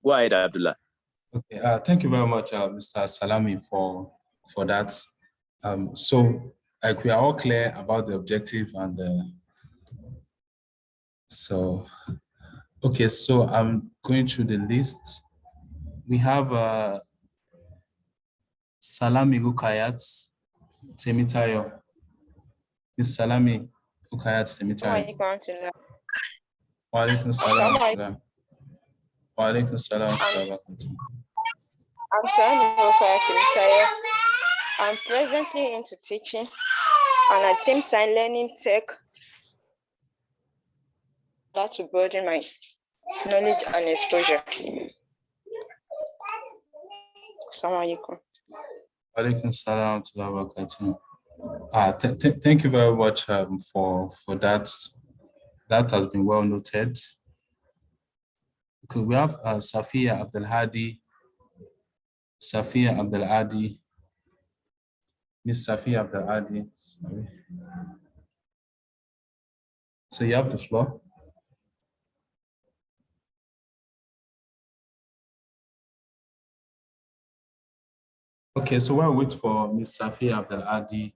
Go ahead, Abdullah. Okay, thank you very much, Mr. Salami, for that. So, like, we are all clear about the objective and so, okay, so I'm going through the list. We have Salami Rukayat Temitayo. Ms. Salami Rukayat Temitayo. Wa alaikum salam. Wa alaikum salam. I'm Salami Rukayat Temitayo. I'm presently into teaching and at the same time learning tech. That to broaden my knowledge and exposure. Assalamu alaikum. Alaikum salam wa barakatuh. Thank you very much for that. That has been well noted. Okay, we have Safia Abdelhadi. Safia Abdelhadi. Miss Safia Abdelhadi. Sorry. So you have the floor. Okay, so while we wait for Miss Safia Abdelhadi,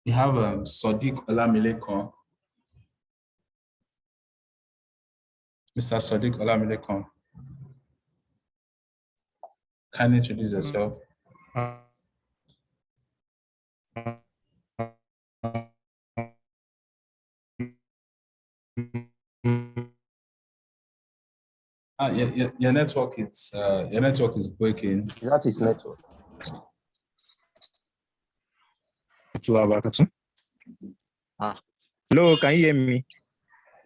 we have Sadiq Olamilekon. Mr. Sadiq Olamilekon. Can you introduce yourself? Your network is breaking. That is network. Hello, can you hear me?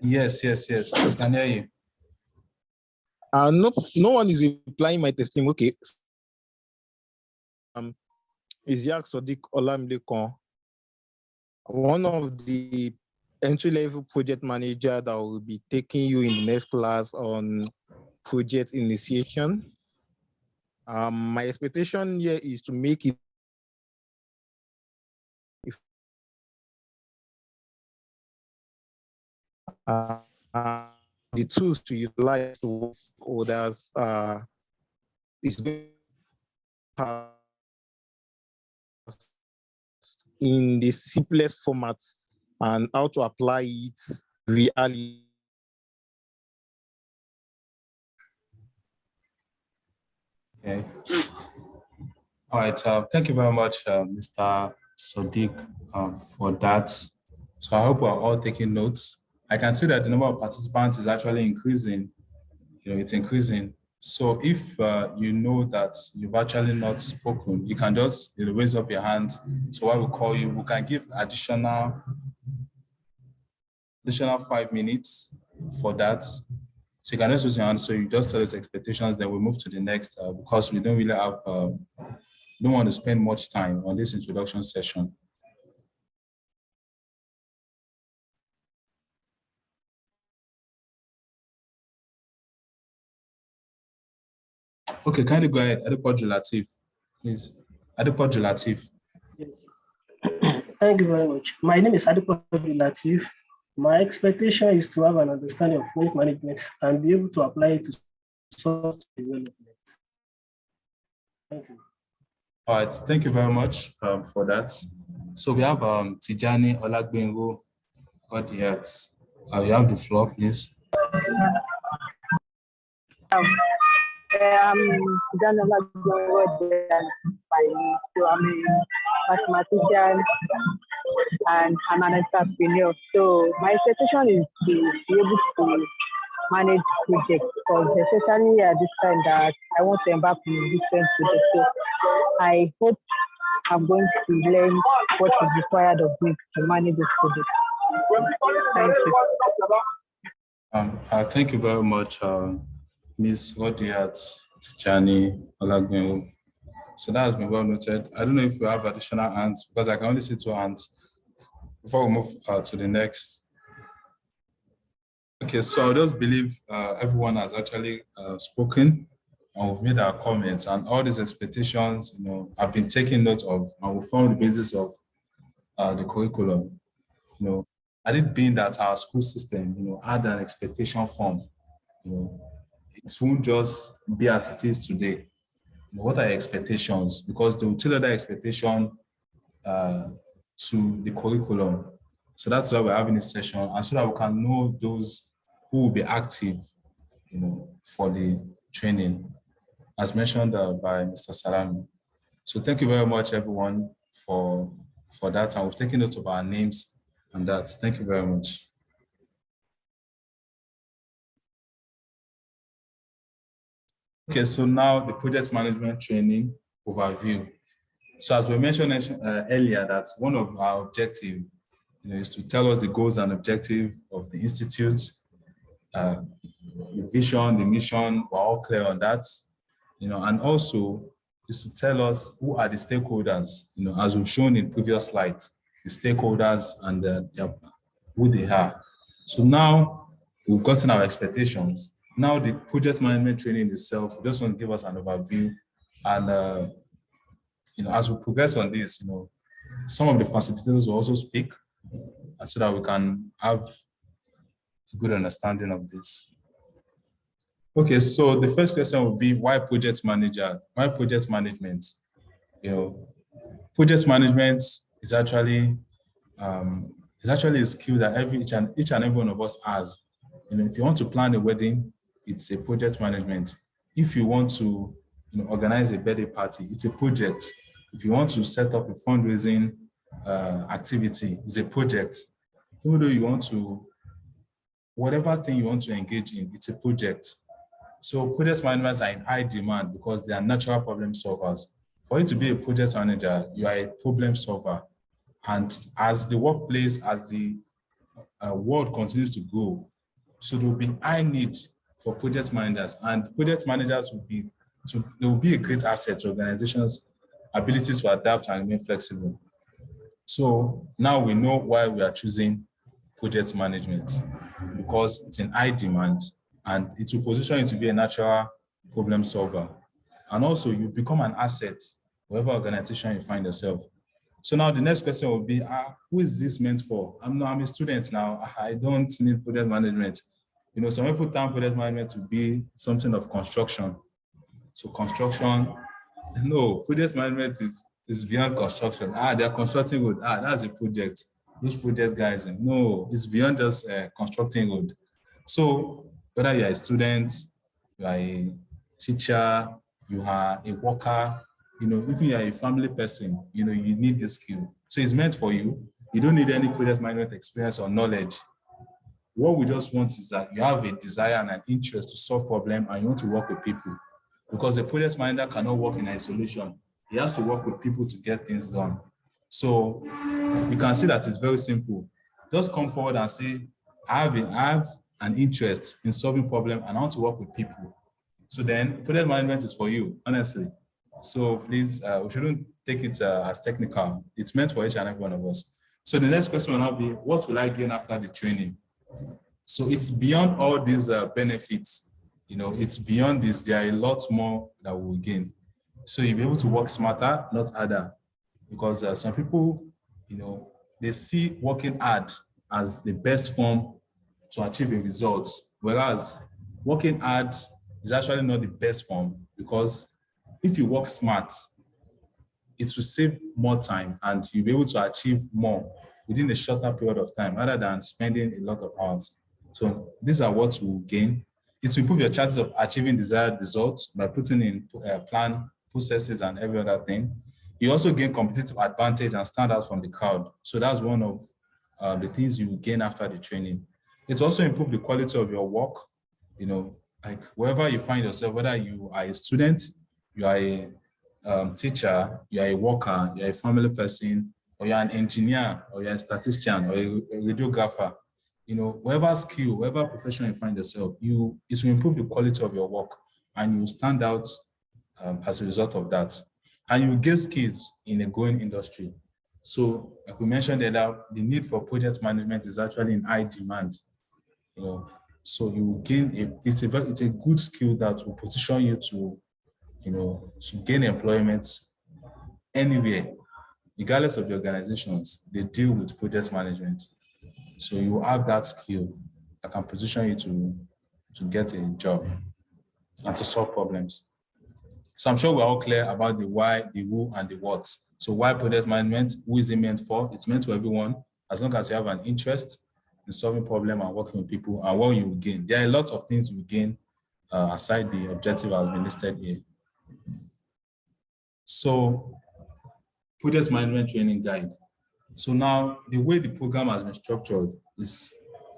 Yes, we can hear you. No one is replying my testimony. Okay. Isiaq Sadiq Olamilekon, one of the entry-level project manager that will be taking you in the next class on project initiation. My expectation here is to make it the tools to utilize to work with others is going in the simplest format and how to apply it reality. Okay. All right. Thank you very much, Mr. Sadiq, for that. So I hope we're all taking notes. I can see that the number of participants is actually increasing. It's increasing. So if you know that you've actually not spoken, you can just raise up your hand. So while we call you, we can give additional 5 minutes for that. So you can just raise your hand. So you just tell us expectations, then we move to the next because we don't really have, don't want to spend much time on this introduction session. Okay, kindly go ahead. Adequate Latif, please. Adequate Latif. Yes. Thank you very much. My name is Adipo Latif. My expectation is to have an understanding of project management and be able to apply it to software development. Thank you. All right, thank you very much for that. So we have Tijani Olagbengo Odiat. You have the floor, please. I'm Tijani Olagbengo Odiat. So I'm a mathematician and I'm an entrepreneur. So my expectation is to be able to manage projects, because especially at this time that I want to embark on different projects. So I hope I'm going to learn what is required of me to manage this project. Thank you. Thank you very much, Ms. Odiat Tijani Olagbengo. So that has been well noted. I don't know if we have additional hands, because I can only see 2 hands before we move to the next. Okay, so I just believe everyone has actually spoken and we've made our comments, and all these expectations, have been taken note of and will form the basis of the curriculum. Had it been that our school system, had an expectation form, it won't just be as it is today. What are your expectations? Because they will tailor that expectation to the curriculum. So that's why we're having this session, and so that we can know those who will be active, for the training, as mentioned by Mr. Salami. So thank you very much, everyone, for that. And we've taken note of our names and that. Thank you very much. Okay, so now the project management training overview. So as we mentioned earlier, that's one of our objectives, is to tell us the goals and objectives of the institute, the vision, the mission. We're all clear on that, and also is to tell us who are the stakeholders, as we've shown in previous slides, the stakeholders and who they are. So now we've gotten our expectations. Now the project management training itself, we just want to give us an overview, and as we progress on this, some of the facilitators will also speak, and so that we can have a good understanding of this. Okay, so the first question would be, why project manager? Why project management? Project management is actually a skill that each and every one of us has. If you want to plan a wedding, it's a project management. If you want to organize a birthday party, it's a project. If you want to set up a fundraising activity, it's a project. Even though you want to, whatever thing you want to engage in, it's a project. So project managers are in high demand because they are natural problem solvers. For you to be a project manager, you are a problem solver. And as the workplace, as the world continues to grow, so there will be high need for project managers, and project managers will be a great asset to organizations' ability to adapt and remain flexible. So now we know why we are choosing project management, because it's in high demand and it will position you to be a natural problem solver. And also you become an asset wherever organization you find yourself. So now the next question will be, who is this meant for? I'm a student now, I don't need project management. Some people term project management to be something of construction. So construction, no, project management is beyond construction. They're constructing road. That's a project. Which project, guys? No, it's beyond just constructing road. So whether you're a student, you are a teacher, you are a worker, if you are a family person, you need this skill. So it's meant for you. You don't need any project management experience or knowledge. What we just want is that you have a desire and an interest to solve problems and you want to work with people. Because a project manager cannot work in isolation. He has to work with people to get things done. So you can see that it's very simple. Just come forward and say, I have an interest in solving problems and I want to work with people. So then project management is for you, honestly. So please, we shouldn't take it as technical. It's meant for each and every one of us. So the next question will now be, what will I gain after the training? So it's beyond all these benefits. It's beyond this. There are a lot more that we will gain. So you'll be able to work smarter, not harder. Because some people, they see working hard as the best form to achieve a result, whereas working hard is actually not the best form, because if you work smart, it will save more time and you'll be able to achieve more within a shorter period of time rather than spending a lot of hours. So these are what you will gain. It will improve your chances of achieving desired results by putting in plan, processes, and every other thing. You also gain competitive advantage and stand out from the crowd. So that's one of the things you gain after the training. It also improves the quality of your work. You know, like wherever you find yourself, whether you are a student, you are a teacher, you are a worker, you are a family person, or you're an engineer, or you're a statistician, or a radiographer, you know, whatever skill, whatever profession you find yourself, it will improve the quality of your work and you stand out as a result of that. And you get skills in a growing industry. So like we mentioned earlier, the need for project management is actually in high demand. You know, so you will gain it's a good skill that will position you to, you know, to gain employment anywhere, regardless of the organizations, they deal with project management. So you have that skill that can position you to get a job and to solve problems. So I'm sure we're all clear about the why, the who, and the what. So why project management? Who is it meant for? It's meant for everyone, as long as you have an interest in solving problems and working with people, and what you will gain. There are a lot of things you gain aside the objective has been listed here. So project management training guide. So now the way the program has been structured is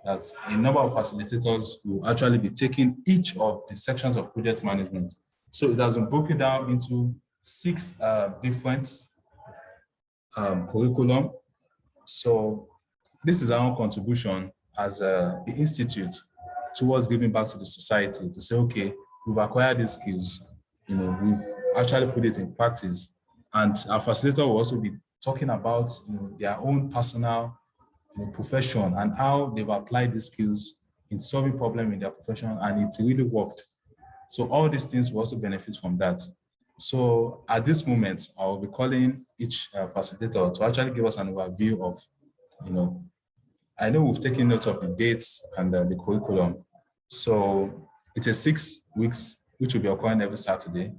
that a number of facilitators will actually be taking each of the sections of project management. So it has been broken down into 6 different curriculum. So this is our own contribution as the institute towards giving back to the society to say, okay, we've acquired these skills, you know, we've actually put it in practice. And our facilitator will also be talking about, you know, their own personal, you know, profession and how they've applied these skills in solving problems in their profession, and it really worked. So all these things will also benefit from that. So at this moment, I will be calling each facilitator to actually give us an overview of, you know, I know we've taken note of the dates and the curriculum. So it's a 6 weeks, which will be occurring every Saturday.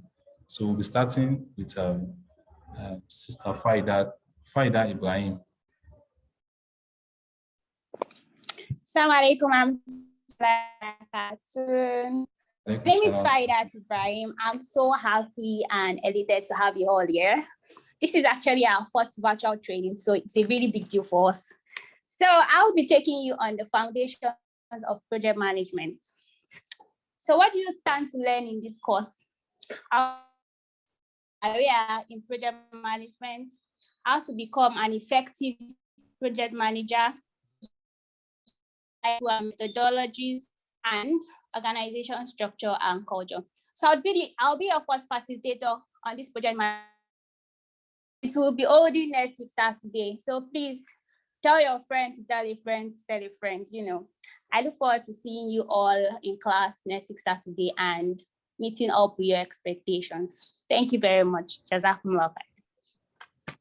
So we'll be starting with Sister Faida Ibrahim. Assalamu alaikum. My name is Faida Ibrahim. I'm so happy and elated to have you all here. This is actually our first virtual training, so it's a really big deal for us. So I'll be taking you on the foundations of project management. So what do you stand to learn in this course? Our area in project management, how to become an effective project manager, methodologies, and organization structure and culture. So I'll be your first facilitator on this project management. This will be holding next week Saturday. So please tell your friend to tell a friend to tell a friend, you know. I look forward to seeing you all in class next week Saturday and meeting up with your expectations. Thank you very much. Jazakumullah khair.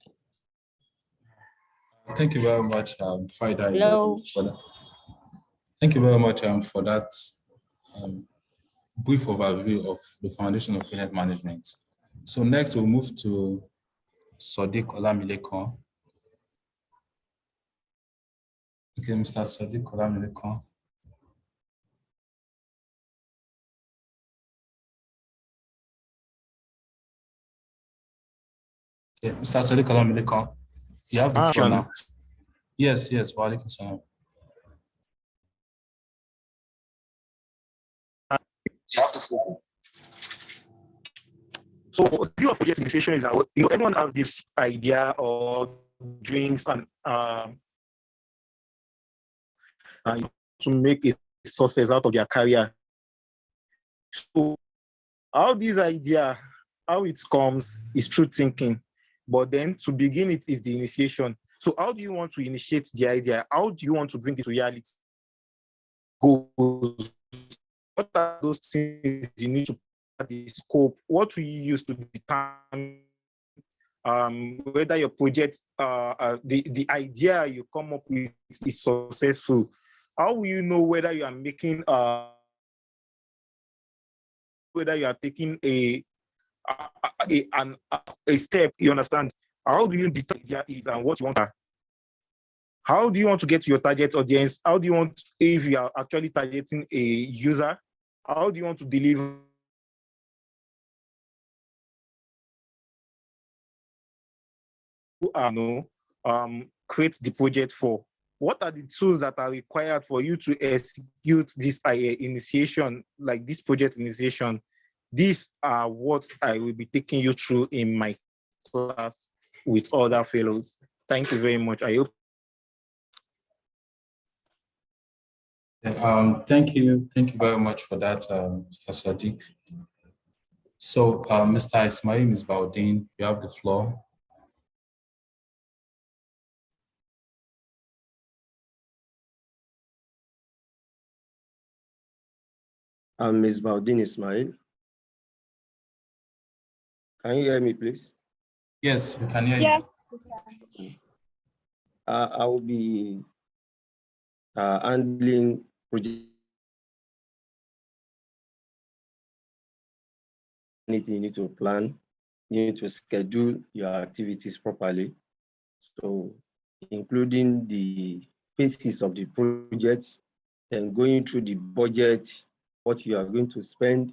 Thank you very much, Faida. Hello. Thank you very much for that brief overview of the foundation of project management. So next we'll move to Sadiq Olamilekon. Okay, Mr. Sadiq Olamilekon. Okay, Mr. Sadiq Olamilekon, you have the floor now. Yes, wa alaikum salam. So the view of project initiation is that, you know, everyone has this idea or dreams and to make a success out of their career. So how this idea, how it comes is through thinking, but then to begin it is the initiation. So how do you want to initiate the idea? How do you want to bring it to reality? Goals. What are those things you need to the scope? What will you use to determine whether your project, the idea you come up with is successful. How will you know whether you are making, whether you are taking a step, you understand? How do you determine the idea is and what you want? How do you want to get to your target audience? How do you want, if you are actually targeting a user, how do you want to deliver? Create the project for? What are the tools that are required for you to execute this initiation, like this project initiation? These are what I will be taking you through in my class with other fellows. Thank you very much. I hope. Thank you very much for that, Mr. Sadiq. So, Mr. Ismail Misbaudin, you have the floor. I'm Ms. Baudin Ismail. Can you hear me, please? Yes, we can hear you. Yes. I will be handling project. You need to plan, you need to schedule your activities properly. So, including the phases of the project, then going through the budget, what you are going to spend,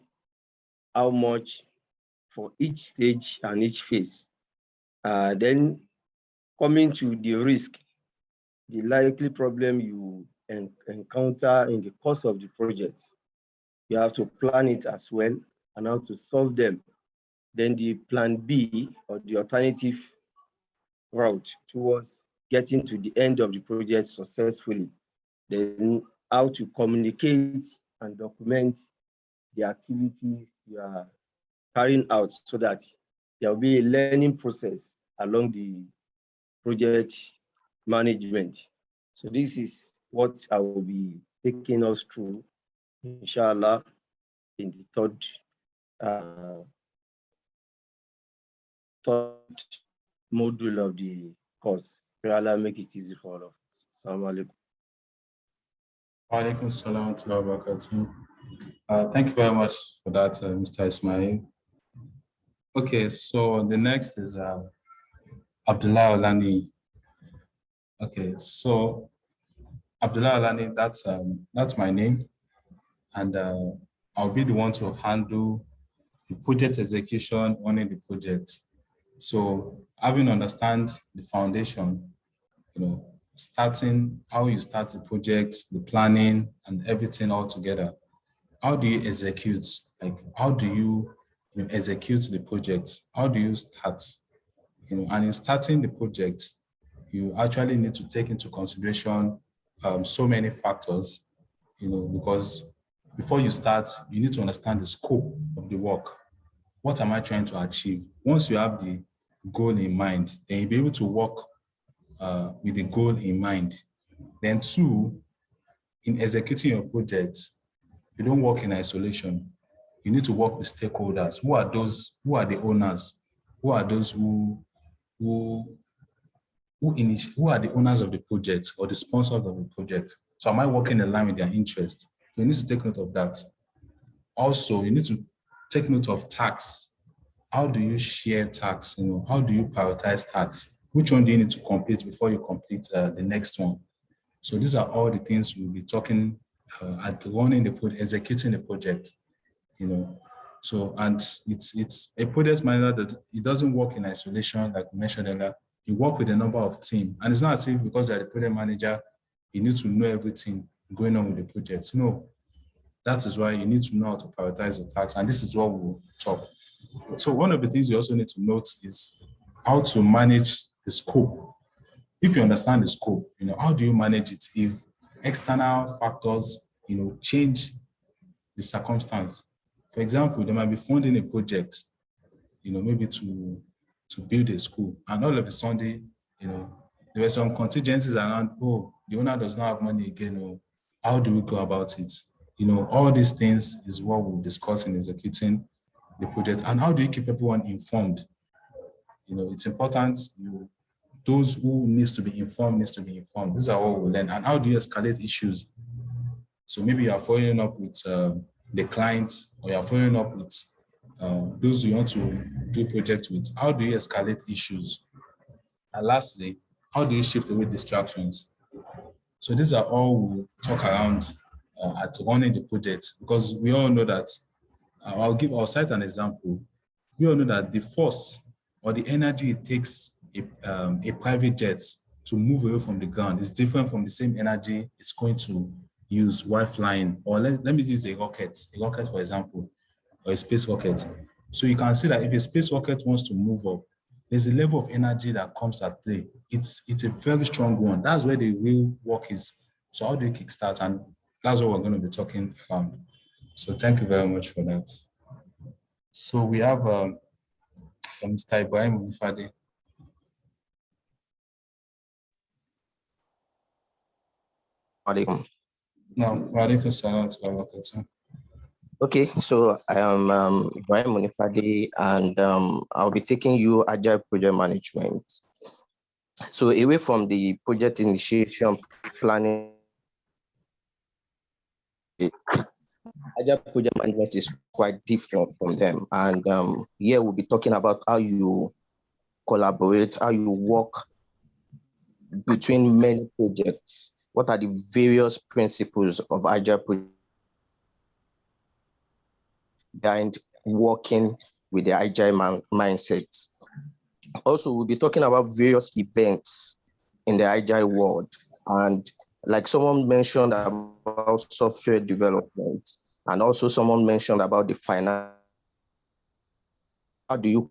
how much for each stage and each phase. Then coming to the risk, the likely problem you encounter in the course of the project. You have to plan it as well and how to solve them. Then the plan B, or the alternative route towards getting to the end of the project successfully. Then how to communicate and document the activities you are carrying out so that there will be a learning process along the project management. So this is what I will be taking us through, inshallah, in the third module of the course. May Allah make it easy for all of us. Assalamu alaikum. Wa alaikum salam wa barakatuh. Thank you very much for that, Mr. Ismail. Okay, so the next is Abdullah Olani. Okay, so Abdullah Olani, that's my name, and I'll be the one to handle the project execution on the project. So having understand the foundation, starting how you start the project, the planning and everything all together. How do you execute? Like, how do you execute the project? How do you start? And in starting the project, you actually need to take into consideration so many factors, because before you start, you need to understand the scope of the work. What am I trying to achieve? Once you have the goal in mind, then you'll be able to work with the goal in mind. Then two, in executing your projects, you don't work in isolation. You need to work with stakeholders. Who are those? Who are the owners? Who are those who are the owners of the project or the sponsors of the project? So am I working in line with their interest? You need to take note of that. Also, you need to take note of tasks. How do you share tasks? How do you prioritize tasks? Which one do you need to complete before you complete the next one? So these are all the things we'll be talking at running the project, executing the project. So, and it's a project manager that it doesn't work in isolation, like we mentioned earlier. You work with a number of teams, and it's not as if because you're the project manager, you need to know everything going on with the project. No, that is why you need to know how to prioritize your tasks, and this is what we'll talk. So one of the things you also need to note is how to manage the scope. If you understand the scope, how do you manage it if external factors, change the circumstance? For example, there might be funding a project, maybe to build a school, and all of a sudden, there were some contingencies around, the owner does not have money again, how do we go about it? All these things is what we'll discuss in executing the project. And how do you keep everyone informed? it's important. Those who needs to be informed. Those are what we learn. And how do you escalate issues? So maybe you are following up with the clients, or you are following up with those you want to do projects with. How do you escalate issues? And lastly, how do you shift away distractions? So these are all we talk around at running the project, because we all know that, I'll cite an example. We all know that the force or the energy it takes a private jet to move away from the ground is different from the same energy it's going to use while flying. Or let me use a rocket for example, or a space rocket. So you can see that if a space rocket wants to move up, there's a level of energy that comes at play. It's a very strong one. That's where the real work is. So how do you kickstart? And that's what we're going to be talking about. So thank you very much for that. So we have Mr. Ibrahim Ajani. Okay, so I am Ibrahim Ajani, and I'll be taking you Agile Project Management. So away from the project initiation planning, Agile Project Management is quite different from them. And here we'll be talking about how you collaborate, how you work between many projects. What are the various principles of Agile Project behind working with the Agile mindset? Also, we'll be talking about various events in the Agile world. And like someone mentioned about software development, and also someone mentioned about the finance. How do you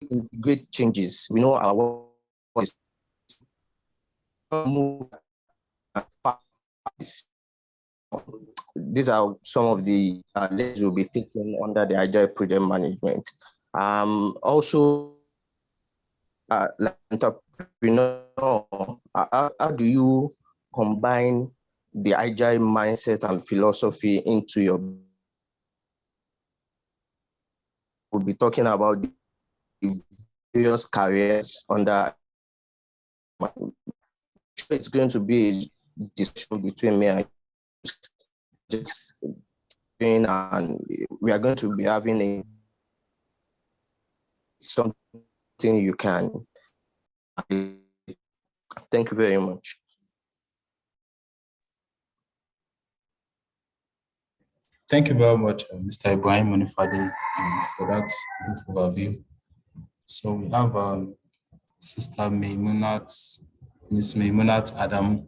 integrate changes? We know our work is these are some of the lessons we'll be taking under the Agile Project Management. Also, like entrepreneur, how do you combine the Agile mindset and philosophy into your? We'll be talking about the various careers under. It's going to be a discussion between me and just and we are going to be having something you can. Thank you very much. Thank you very much, Mr. Ibrahim Ajani, for that brief overview. So we have Sister Miss Maimunat Adamu.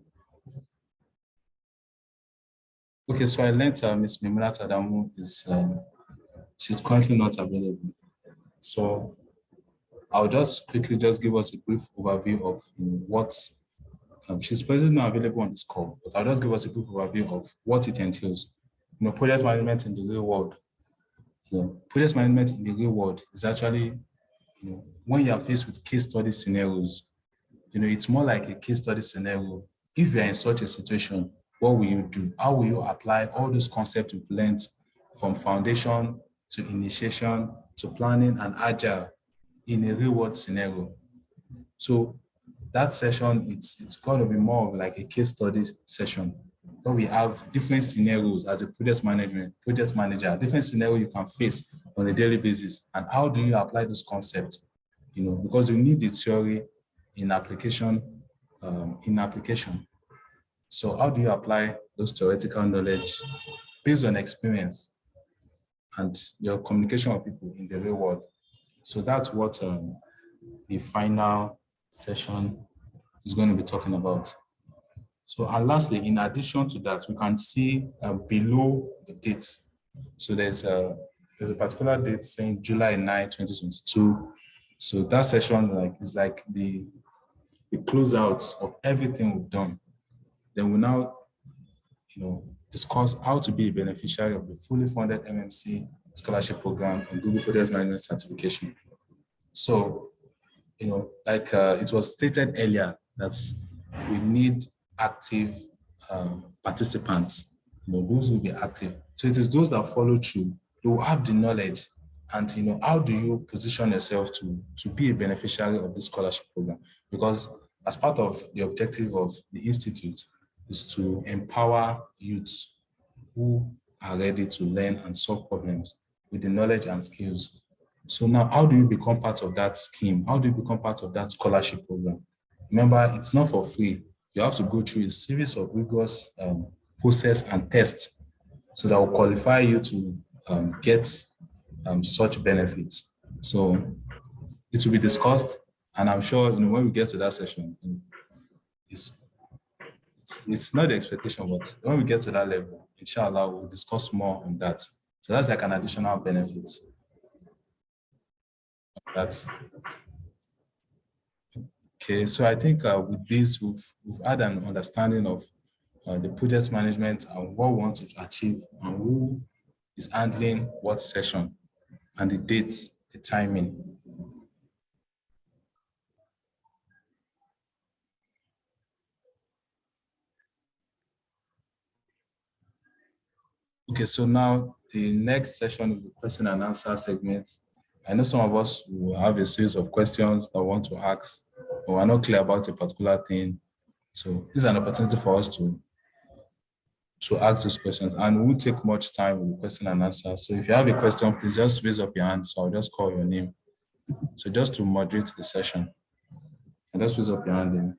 Okay, so I learned Miss Maimunat Adamu is she's currently not available. So I'll just quickly give us a brief overview of what she's presently not available on this call, but I'll just give us a brief overview of what it entails. Project management in the real world. Project management in the real world is actually, when you are faced with case study scenarios, it's more like a case study scenario. If you're in such a situation, what will you do? How will you apply all those concepts you've learned from foundation to initiation to planning and agile in a real world scenario? So that session, it's going to be more of like a case study session, where we have different scenarios as a project manager, different scenarios you can face on a daily basis, and how do you apply those concepts? Because you need the theory in application. So how do you apply those theoretical knowledge based on experience and your communication with people in the real world? So that's what the final session is going to be talking about. So, and lastly, in addition to that, we can see below the dates. So there's a particular date saying July 9, 2022. So that session is like the closeout of everything we've done. Then we now, discuss how to be a beneficiary of the fully funded MMC scholarship program and Google Project Management certification. So, it was stated earlier that we need active participants. Those will be active. So it is those that follow through you will have the knowledge. And how do you position yourself to be a beneficiary of this scholarship program? Because as part of the objective of the institute is to empower youths who are ready to learn and solve problems with the knowledge and skills. So now, how do you become part of that scheme? How do you become part of that scholarship program? Remember, it's not for free. You have to go through a series of rigorous process and tests so that will qualify you to get such benefits. So it will be discussed, and I'm sure when we get to that session, it's not the expectation, but when we get to that level, inshallah, we'll discuss more on that. So that's like an additional benefit. That's okay. So I think with this, we've had an understanding of the project management and what we want to achieve and who is handling what session and the dates, the timing. Okay, so now the next session is the question and answer segment. I know some of us will have a series of questions that we want to ask, but we're not clear about a particular thing. So this is an opportunity for us to ask those questions, and we won't take much time with the question and answer. So if you have a question, please just raise up your hand. So I'll just call your name. So just to moderate the session, and just raise up your hand. And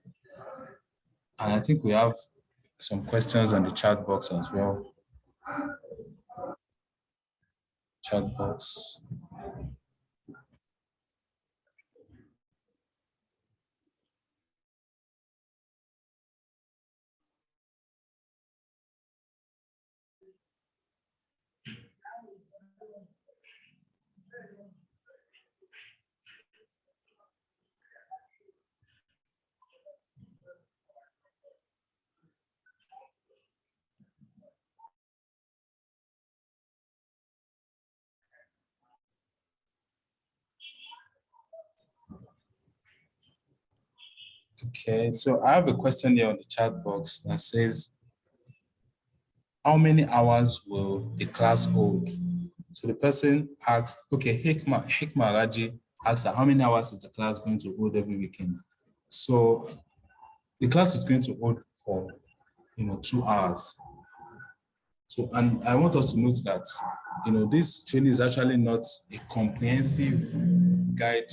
I think we have some questions on the chat box as well. Chat box. Okay, so I have a question here on the chat box that says, how many hours will the class hold? So the person asked, okay, Hikma Raji asked how many hours is the class going to hold every weekend? So the class is going to hold for 2 hours. So, and I want us to note that this training is actually not a comprehensive guide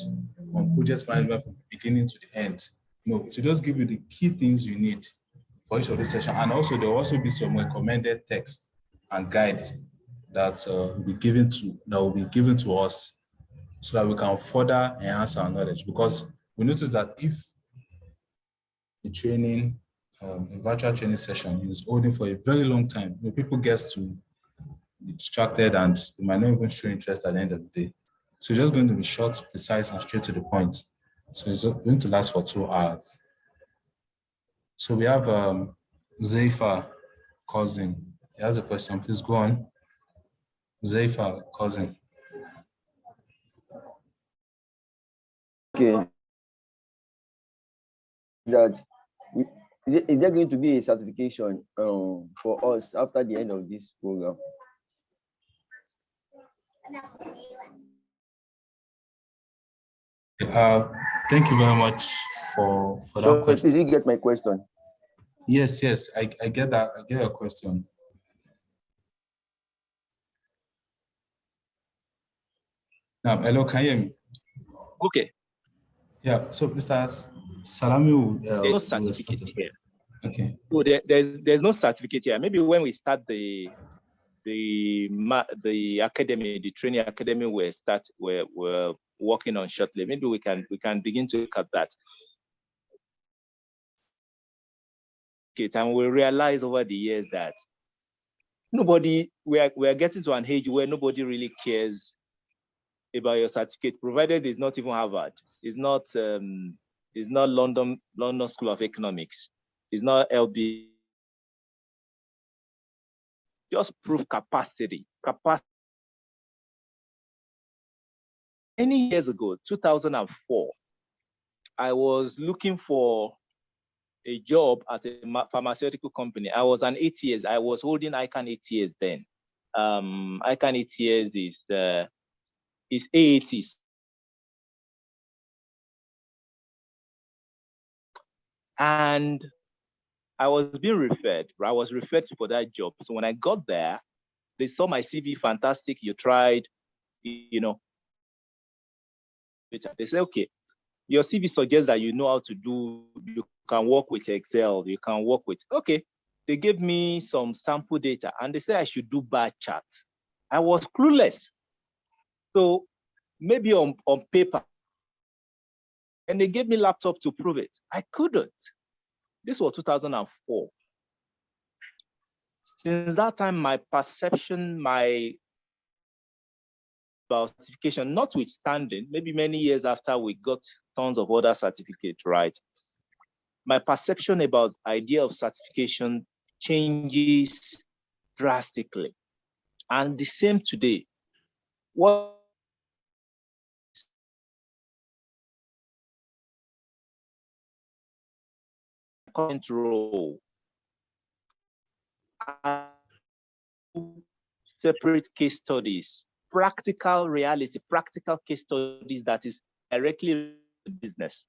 on project management from the beginning to the end. No, it will just give you the key things you need for each of these sessions. And also there will also be some recommended text and guide that will be given to us so that we can further enhance our knowledge. Because we notice that if the training, a virtual training session is holding for a very long time, people get to be distracted and they might not even show interest at the end of the day. So it's just going to be short, precise, and straight to the point. So it's going to last for 2 hours. So we have Zaifa Cousin. He has a question. Please go on. Zaifa Cousin. Okay. That is there going to be a certification for us after the end of this program? Thank you very much for So that question. did you get my question? Yes, I get that. I get your question. Now, hello, can you hear me? Okay. Yeah, so Mr. Salami will there's no certificate here. Okay. So there's no certificate here. Maybe when we start the academy, the training academy, we're working on shortly. Maybe we can begin to look at that. And we realize over the years that we are getting to an age where nobody really cares about your certificate, provided it's not even Harvard, it's not London School of Economics, it's not LB. Just prove capacity. Many years ago, 2004, I was looking for a job at a pharmaceutical company. I was an ATS. I was holding ICANN ATS then. ICANN ETS is AATs. And I was being referred. I was referred for that job. So when I got there, they saw my CV, fantastic. You tried, you know. They say, okay, your CV suggests that you know how to do. You can work with Excel. You can work with. Okay, they gave me some sample data, and they said I should do bar charts. I was clueless. So maybe on paper, and they gave me laptop to prove it. I couldn't. This was 2004. Since that time, my perception, about certification, notwithstanding, maybe many years after we got tons of other certificates, right? My perception about idea of certification changes drastically. And the same today. What current role? Separate case studies, practical reality, practical case studies that is directly business.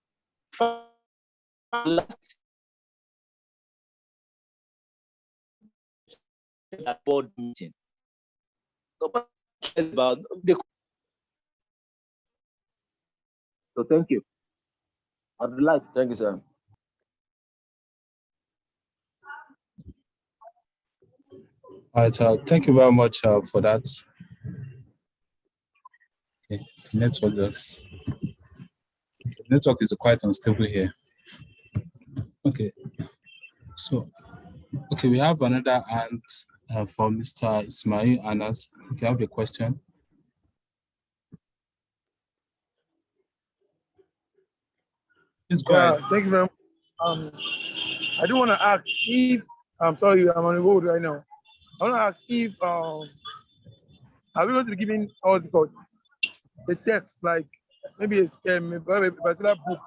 Last board meeting. Nobody cares about the. So thank you. I'd like. Thank you, sir. All right, thank you very much for that. Okay, the network is quite unstable here. Okay, so we have another hand for Mr. Ismail Anas. If you have a question. Please go ahead. Thank you very much. I do want to ask if, I'm sorry, I'm on the road right now. I want to ask if, are we going to be giving all the text, like maybe a particular book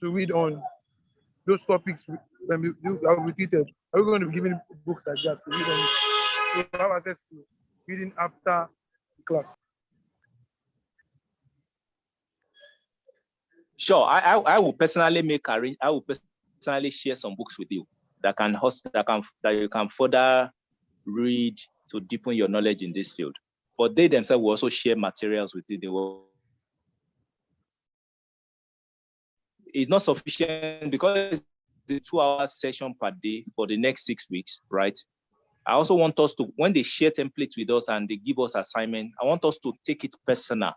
to read on those topics when we are repeated? Are we going to be giving books like that to read on, to have access to reading after the class? Sure, I will personally I will personally share some books with you that you can further read to deepen your knowledge in this field. But they themselves will also share materials with you. It's not sufficient because it's a 2-hour session per day for the next 6 weeks, right? I also want us to, when they share templates with us and they give us assignment, I want us to take it personal.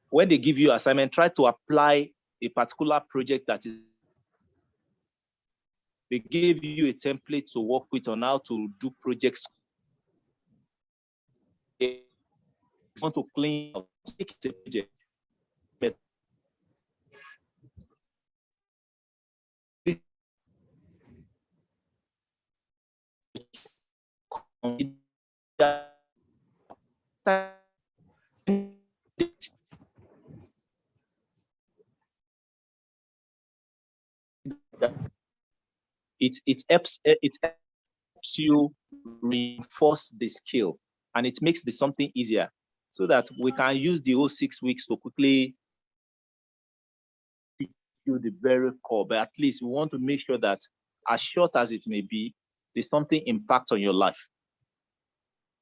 When they give you assignment, try to apply a particular project that is. They give you a template to work with on how to do projects. They want to clean up, take it a project. It helps you reinforce the skill, and it makes the something easier so that we can use the whole 6 weeks to quickly do the very core. But at least we want to make sure that, as short as it may be, there's something impact on your life.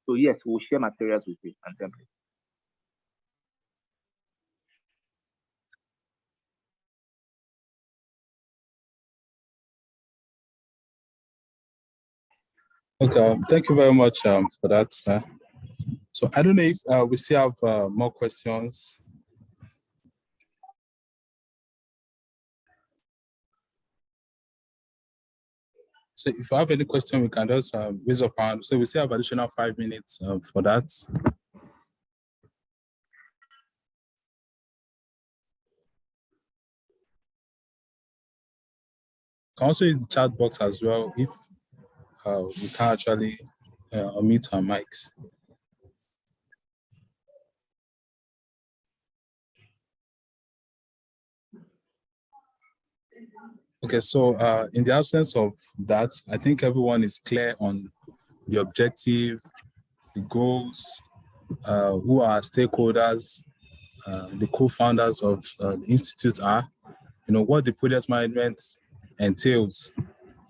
So yes, we'll share materials with you and templates. Okay, thank you very much for that. So I don't know if we still have more questions. So if you have any question, we can just raise up hand. So we still have additional 5 minutes for that. You can also use the chat box as well if we can actually unmute our mics. Okay, so in the absence of that, I think everyone is clear on the objective, the goals, who our stakeholders, the co-founders of the institute are, what the project management entails,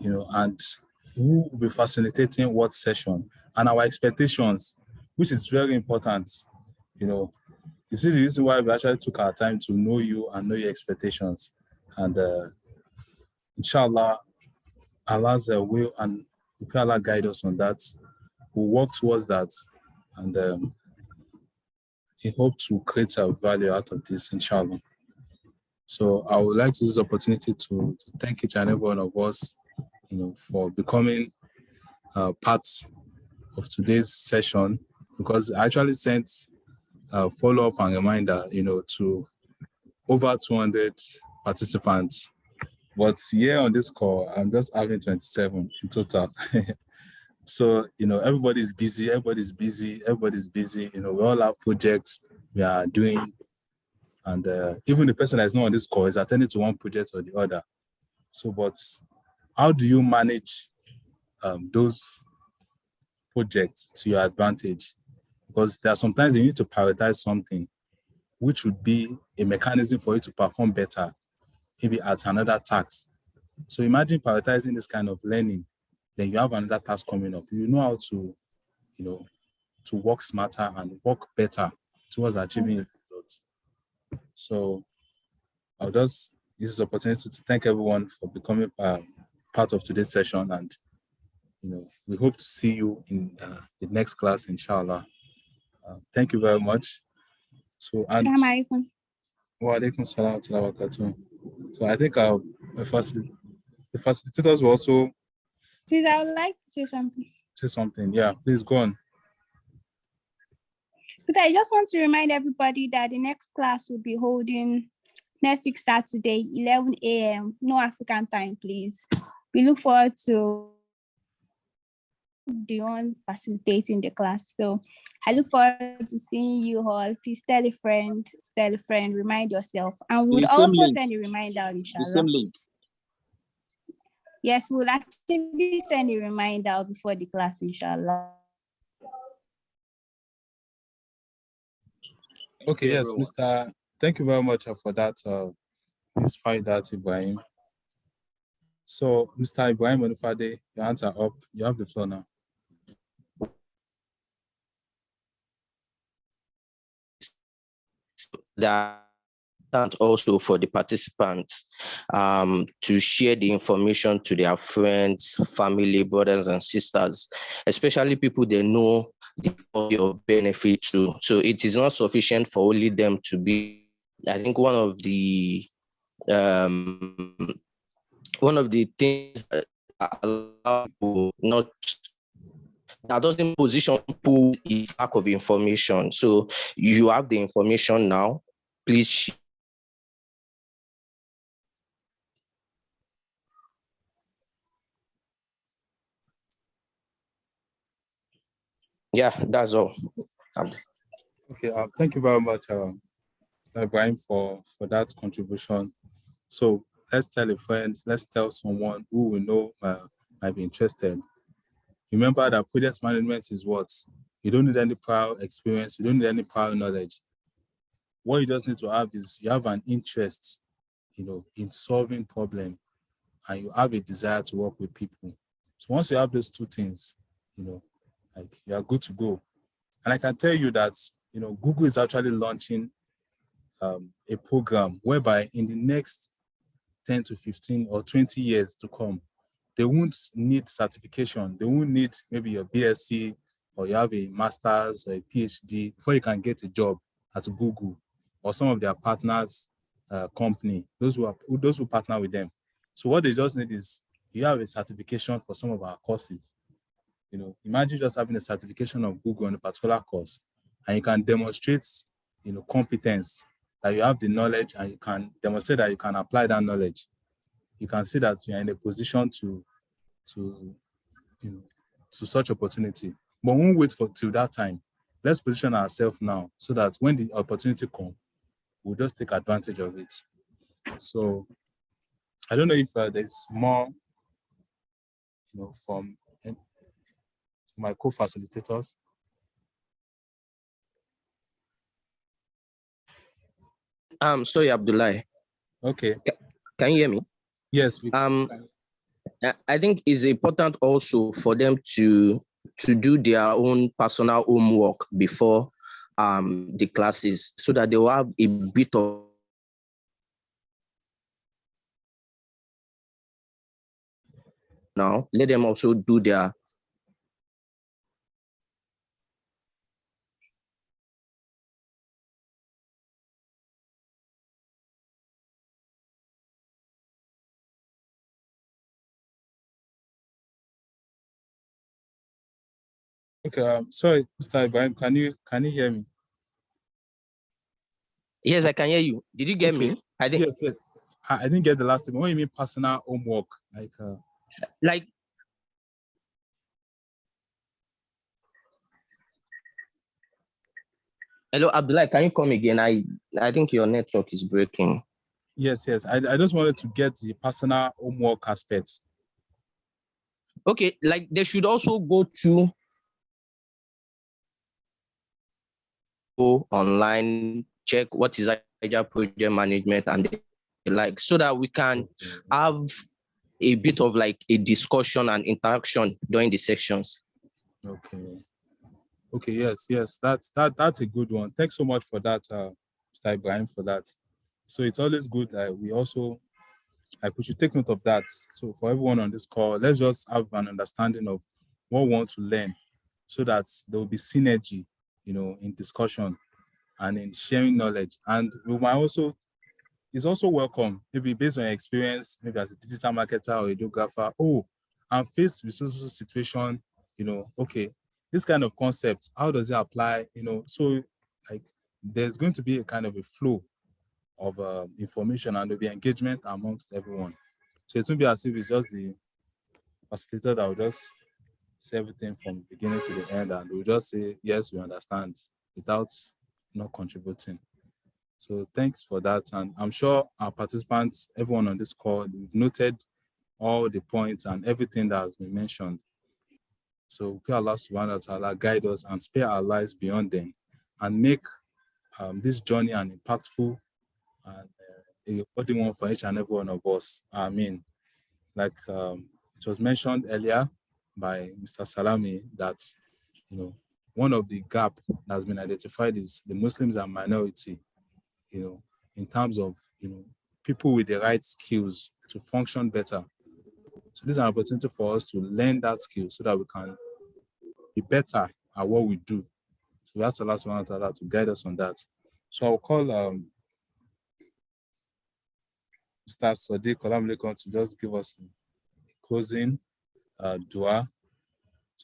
and who will be facilitating what session, and our expectations, which is very important. You see the reason why we actually took our time to know you and know your expectations. And inshallah, Allah's will and we pray Allah guide us on that. We'll work towards that, and we hope to create a value out of this, inshallah. So I would like to use this opportunity to thank each and every one of us, for becoming part of today's session, because I actually sent a follow-up and reminder, to over 200 participants. But here on this call, I'm just having 27 in total. So, everybody's busy. We all have projects we are doing. And even the person that is not on this call is attending to one project or the other. So, but how do you manage those projects to your advantage? Because there are sometimes you need to prioritize something, which would be a mechanism for you to perform better, maybe at another task. So imagine prioritizing this kind of learning, then you have another task coming up. You know how to, to work smarter and work better towards achieving your results. So I'll just use this opportunity to thank everyone for becoming part of today's session, and we hope to see you in the next class, inshallah. Thank you very much. So, and wa alaikum salam wa rahmatullahi wa barakatuh. So I think the facilitators will also Please, I would like to say something. Yeah, please go on. But I just want to remind everybody that the next class will be holding next week, Saturday, 11 a.m. No African time, please. We look forward to the one facilitating the class. So I look forward to seeing you all. Please tell a friend, remind yourself. And we'll also send a reminder, inshallah. The same link. Yes, we'll actually send a reminder before the class, inshallah. Okay, yes, Mr. Thank you very much for that. Please find that, Ibrahim. So, Mr. Ibrahim Onufade, your hands are up. You have the floor now. That and also for the participants to share the information to their friends, family, brothers and sisters, especially people they know the quality of benefit to. So it is not sufficient for only them to be, I think one of the things that allow people not, that doesn't position people is lack of information. So you have the information now, please share. Yeah, that's all. Okay, thank you very much, Mr. Ibrahim, for that contribution. So let's tell a friend, let's tell someone who we know might be interested. Remember that project management is what? You don't need any prior experience, you don't need any prior knowledge. What you just need to have is you have an interest, in solving problems, and you have a desire to work with people. So once you have those two things, like you are good to go. And I can tell you that, Google is actually launching a program whereby in the next 10 to 15 or 20 years to come, they won't need certification. They won't need maybe your BSc or you have a master's or a PhD before you can get a job at Google or some of their partners company, those who partner with them. So what they just need is you have a certification for some of our courses. Imagine just having a certification of Google on a particular course, and you can demonstrate, competence, that you have the knowledge, and you can demonstrate that you can apply that knowledge. You can see that you're in a position to such opportunity. But we won't wait till that time. Let's position ourselves now so that when the opportunity comes, we'll just take advantage of it. So I don't know if there's more, from my co-facilitators. Sorry, Abdullah. Okay. Can you hear me? Yes. I think it's important also for them to do their own personal homework before the classes, so that they will have a bit of now. Let them also do their Okay. Sorry, Mr. Ibrahim, can you hear me? Yes, I can hear you. Did you get me? I think Yes. I didn't get the last thing. What do you mean personal homework? like hello, Abdullah, can you come again? I think your network is breaking. Yes. I just wanted to get the personal homework aspects. Okay, like they should also go to online, check what is agile project management and the like, so that we can have a bit of like a discussion and interaction during the sections. Okay, yes, that's a good one. Thanks so much for that, Mr. Ibrahim, for that. So it's always good that we also, we should take note of that. So for everyone on this call, let's just have an understanding of what we want to learn, so that there will be synergy, in discussion and in sharing knowledge. And we might also, it's also welcome, maybe based on your experience, maybe as a digital marketer or a videographer. Oh, I'm faced with social situation, okay, this kind of concept, how does it apply? So like there's going to be a kind of a flow of information, and there'll be engagement amongst everyone. So it won't be as if it's just the facilitator that will just say everything from beginning to the end, and we'll just say, yes, we understand, without not contributing. So thanks for that. And I'm sure our participants, everyone on this call, we've noted all the points and everything that has been mentioned. So pray Allah subhanahu wa ta'ala guide us and spare our lives beyond them, and make this journey an impactful and a rewarding one for each and every one of us. Amen. Like it was mentioned earlier by Mr. Salami that, one of the gap that has been identified is the Muslims and minority, in terms of, people with the right skills to function better. So this is an opportunity for us to learn that skill so that we can be better at what we do. So that's the last one to guide us on that. So I'll call Mr. Sadiq Olamilekon to just give us a closing dua,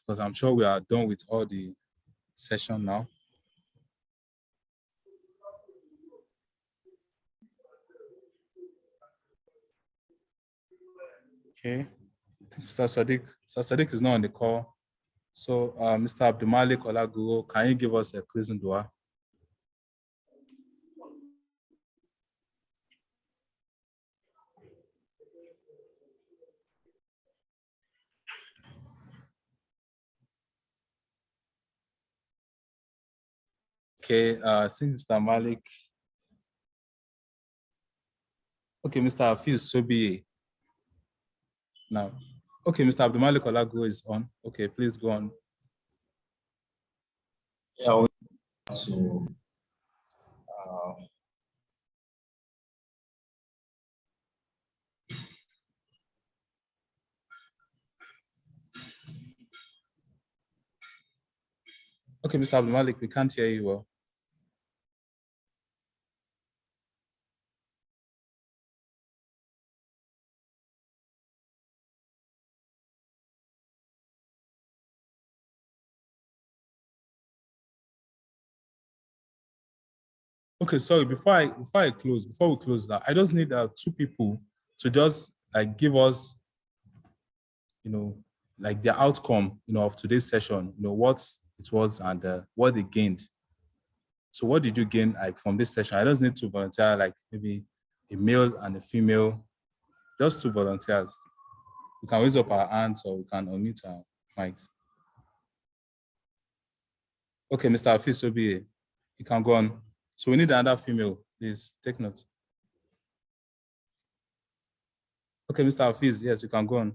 because I'm sure we are done with all the session now. Okay, Mr. Sadiq is not on the call. So Mr. Abdulmalik Olaguro, can you give us a closing dua? Okay, since Mr. Malik. Okay, Mr. Hafiz Sobi. Now, okay, Mr. Abdulmalik Olaguro is on. Okay, please go on. Yeah, Okay, Mr. Abdulmalik, we can't hear you well. Okay, sorry, before we close that, I just need two people to just like give us, like the outcome, of today's session, what it was and what they gained. So what did you gain like from this session? I just need to volunteer, like maybe a male and a female, just 2 volunteers. We can raise up our hands or we can unmute our mics. Okay, Mr. Hafiz Obi, you can go on. So we need another female. Please take note. Okay, Mr. Hafiz, yes, you can go on.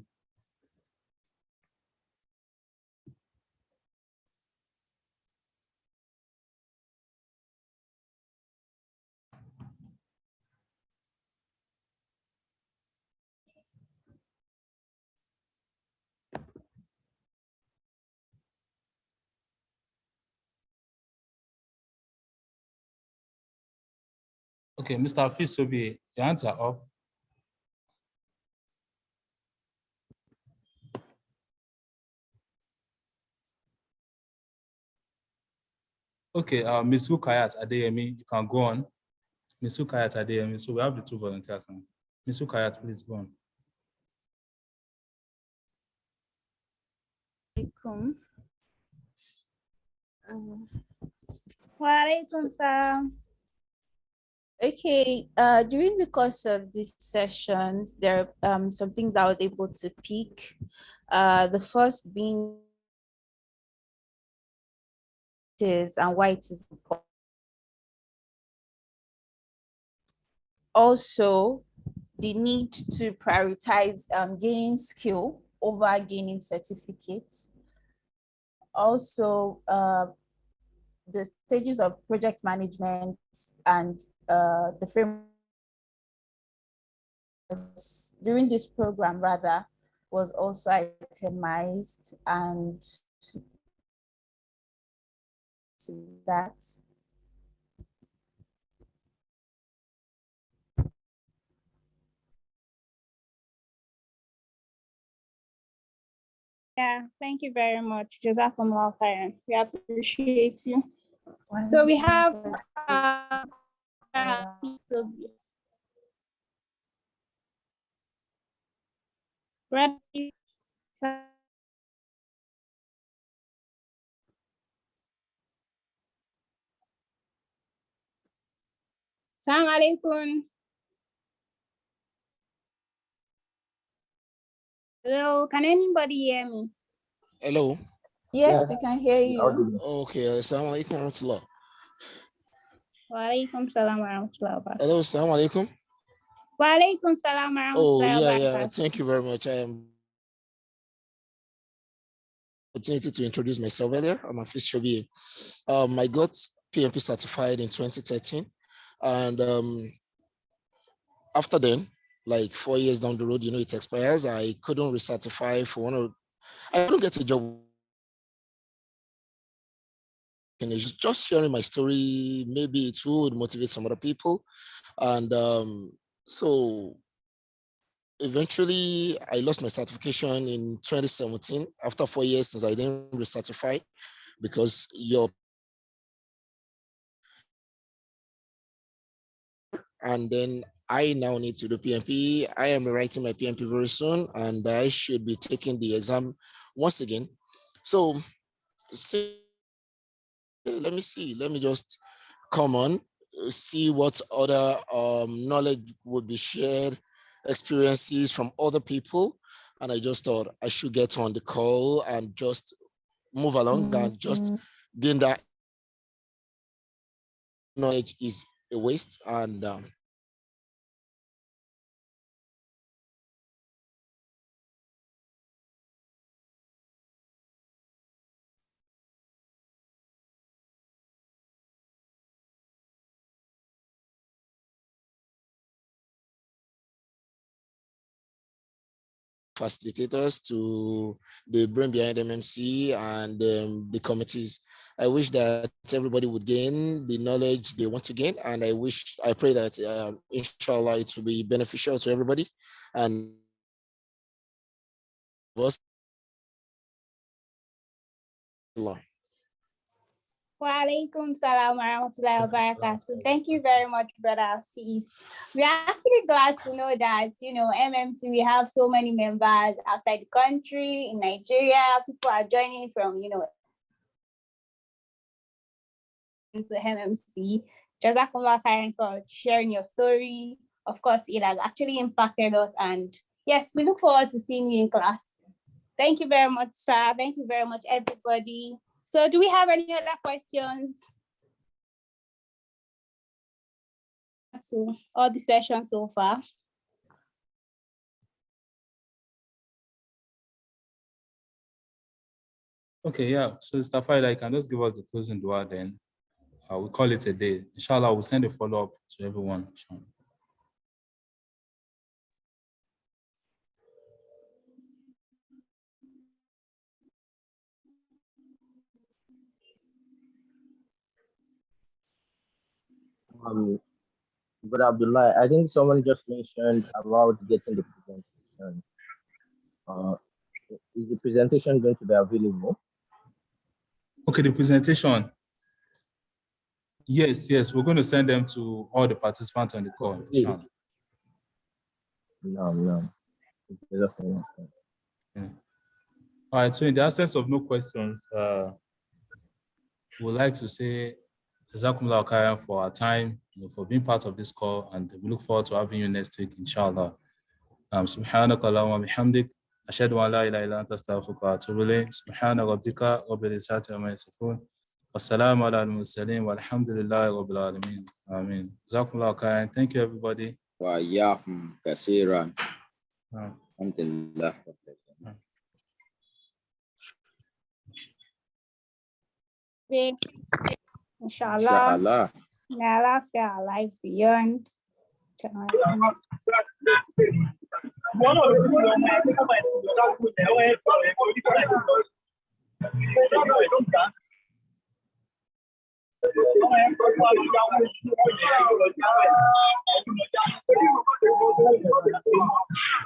Okay, Mr. Hafiz Sobi, your hands are up. Okay, Ms. Rukayat Adeyemi, you can go on. Ms. Rukayat Adeyemi, so we have the two volunteers now. Ms. Rukayat, please go on. Walaikum salam. Okay, during the course of this session, there are some things I was able to pick. The first being is and why it is important. Also, the need to prioritize gaining skill over gaining certificates. Also, the stages of project management and the framework during this program rather was also itemized, and that Yeah, thank you very much. Jazakumullah khairan. We appreciate you. So we have Assalamu alaikum. Hello, can anybody hear me? Hello. Yes, we can hear you. Okay, assalamu alaikum warahmatullah. Wa alaikum salam wa rahmatullahi wa barakatuh. Hello, assalamu alaikum. Wa alaikum salam wa Oh, rahmatullahi wa yeah, barakatuh. thank you very much. I am opportunity to introduce myself earlier. I'm Hafiz Shobi. I got PMP certified in 2013, and after then, like 4 years down the road, you know, it expires. I couldn't recertify for I couldn't get a job. And it's just sharing my story. Maybe it would motivate some other people. And so eventually I lost my certification in 2017 after 4 years since I didn't recertify because and then I now need to do PMP. I am writing my PMP very soon, and I should be taking the exam once again. So let me just come on, see what other knowledge would be shared, experiences from other people. And I just thought I should get on the call and just move along and just gain that knowledge is a waste. And facilitators, to the brain behind MMC and the committees. I wish that everybody would gain the knowledge they want to gain, and I pray that inshallah it will be beneficial to everybody and us. Wa alaikum salam wa rahmatullahi wa barakatuh. Thank you very much, Brother Hafiz. We are actually glad to know that, you know, MMC, we have so many members outside the country, in Nigeria. People are joining from, you know, into MMC. Jazakumullah khairan for sharing your story. Of course, it has actually impacted us. And yes, we look forward to seeing you in class. Thank you very much, sir. Thank you very much, everybody. So do we have any other questions? to all the sessions so far? Okay, yeah. So Stafai, you can just give us the closing dua then. We'll call it a day. Inshallah, we'll send a follow-up to everyone. Inshallah. But Abdullah, I think someone just mentioned about getting the presentation. Is the presentation going to be available? Okay, the presentation. Yes, we're going to send them to all the participants on the call. Inshallah. No. Yeah. All right, so in the absence of no questions, we'd like to say Jazakumullah khairan for our time, for being part of this call, and we look forward to having you next week, inshallah. Subhanaka Allahumma bihamdik, ashhadu an la ilaha illa anta astaghfiruka wa atubu ilayk. Subhana rabbika rabbil izzati amma yasifun. Wassalamu ala al-mursalin walhamdulillahi rabbil alamin. Ameen. Jazakumullah khairan. Thank you, everybody. Wa iyyakum kaseeran. Alhamdulillah. Inshallah. May Allah spare our lives beyond time.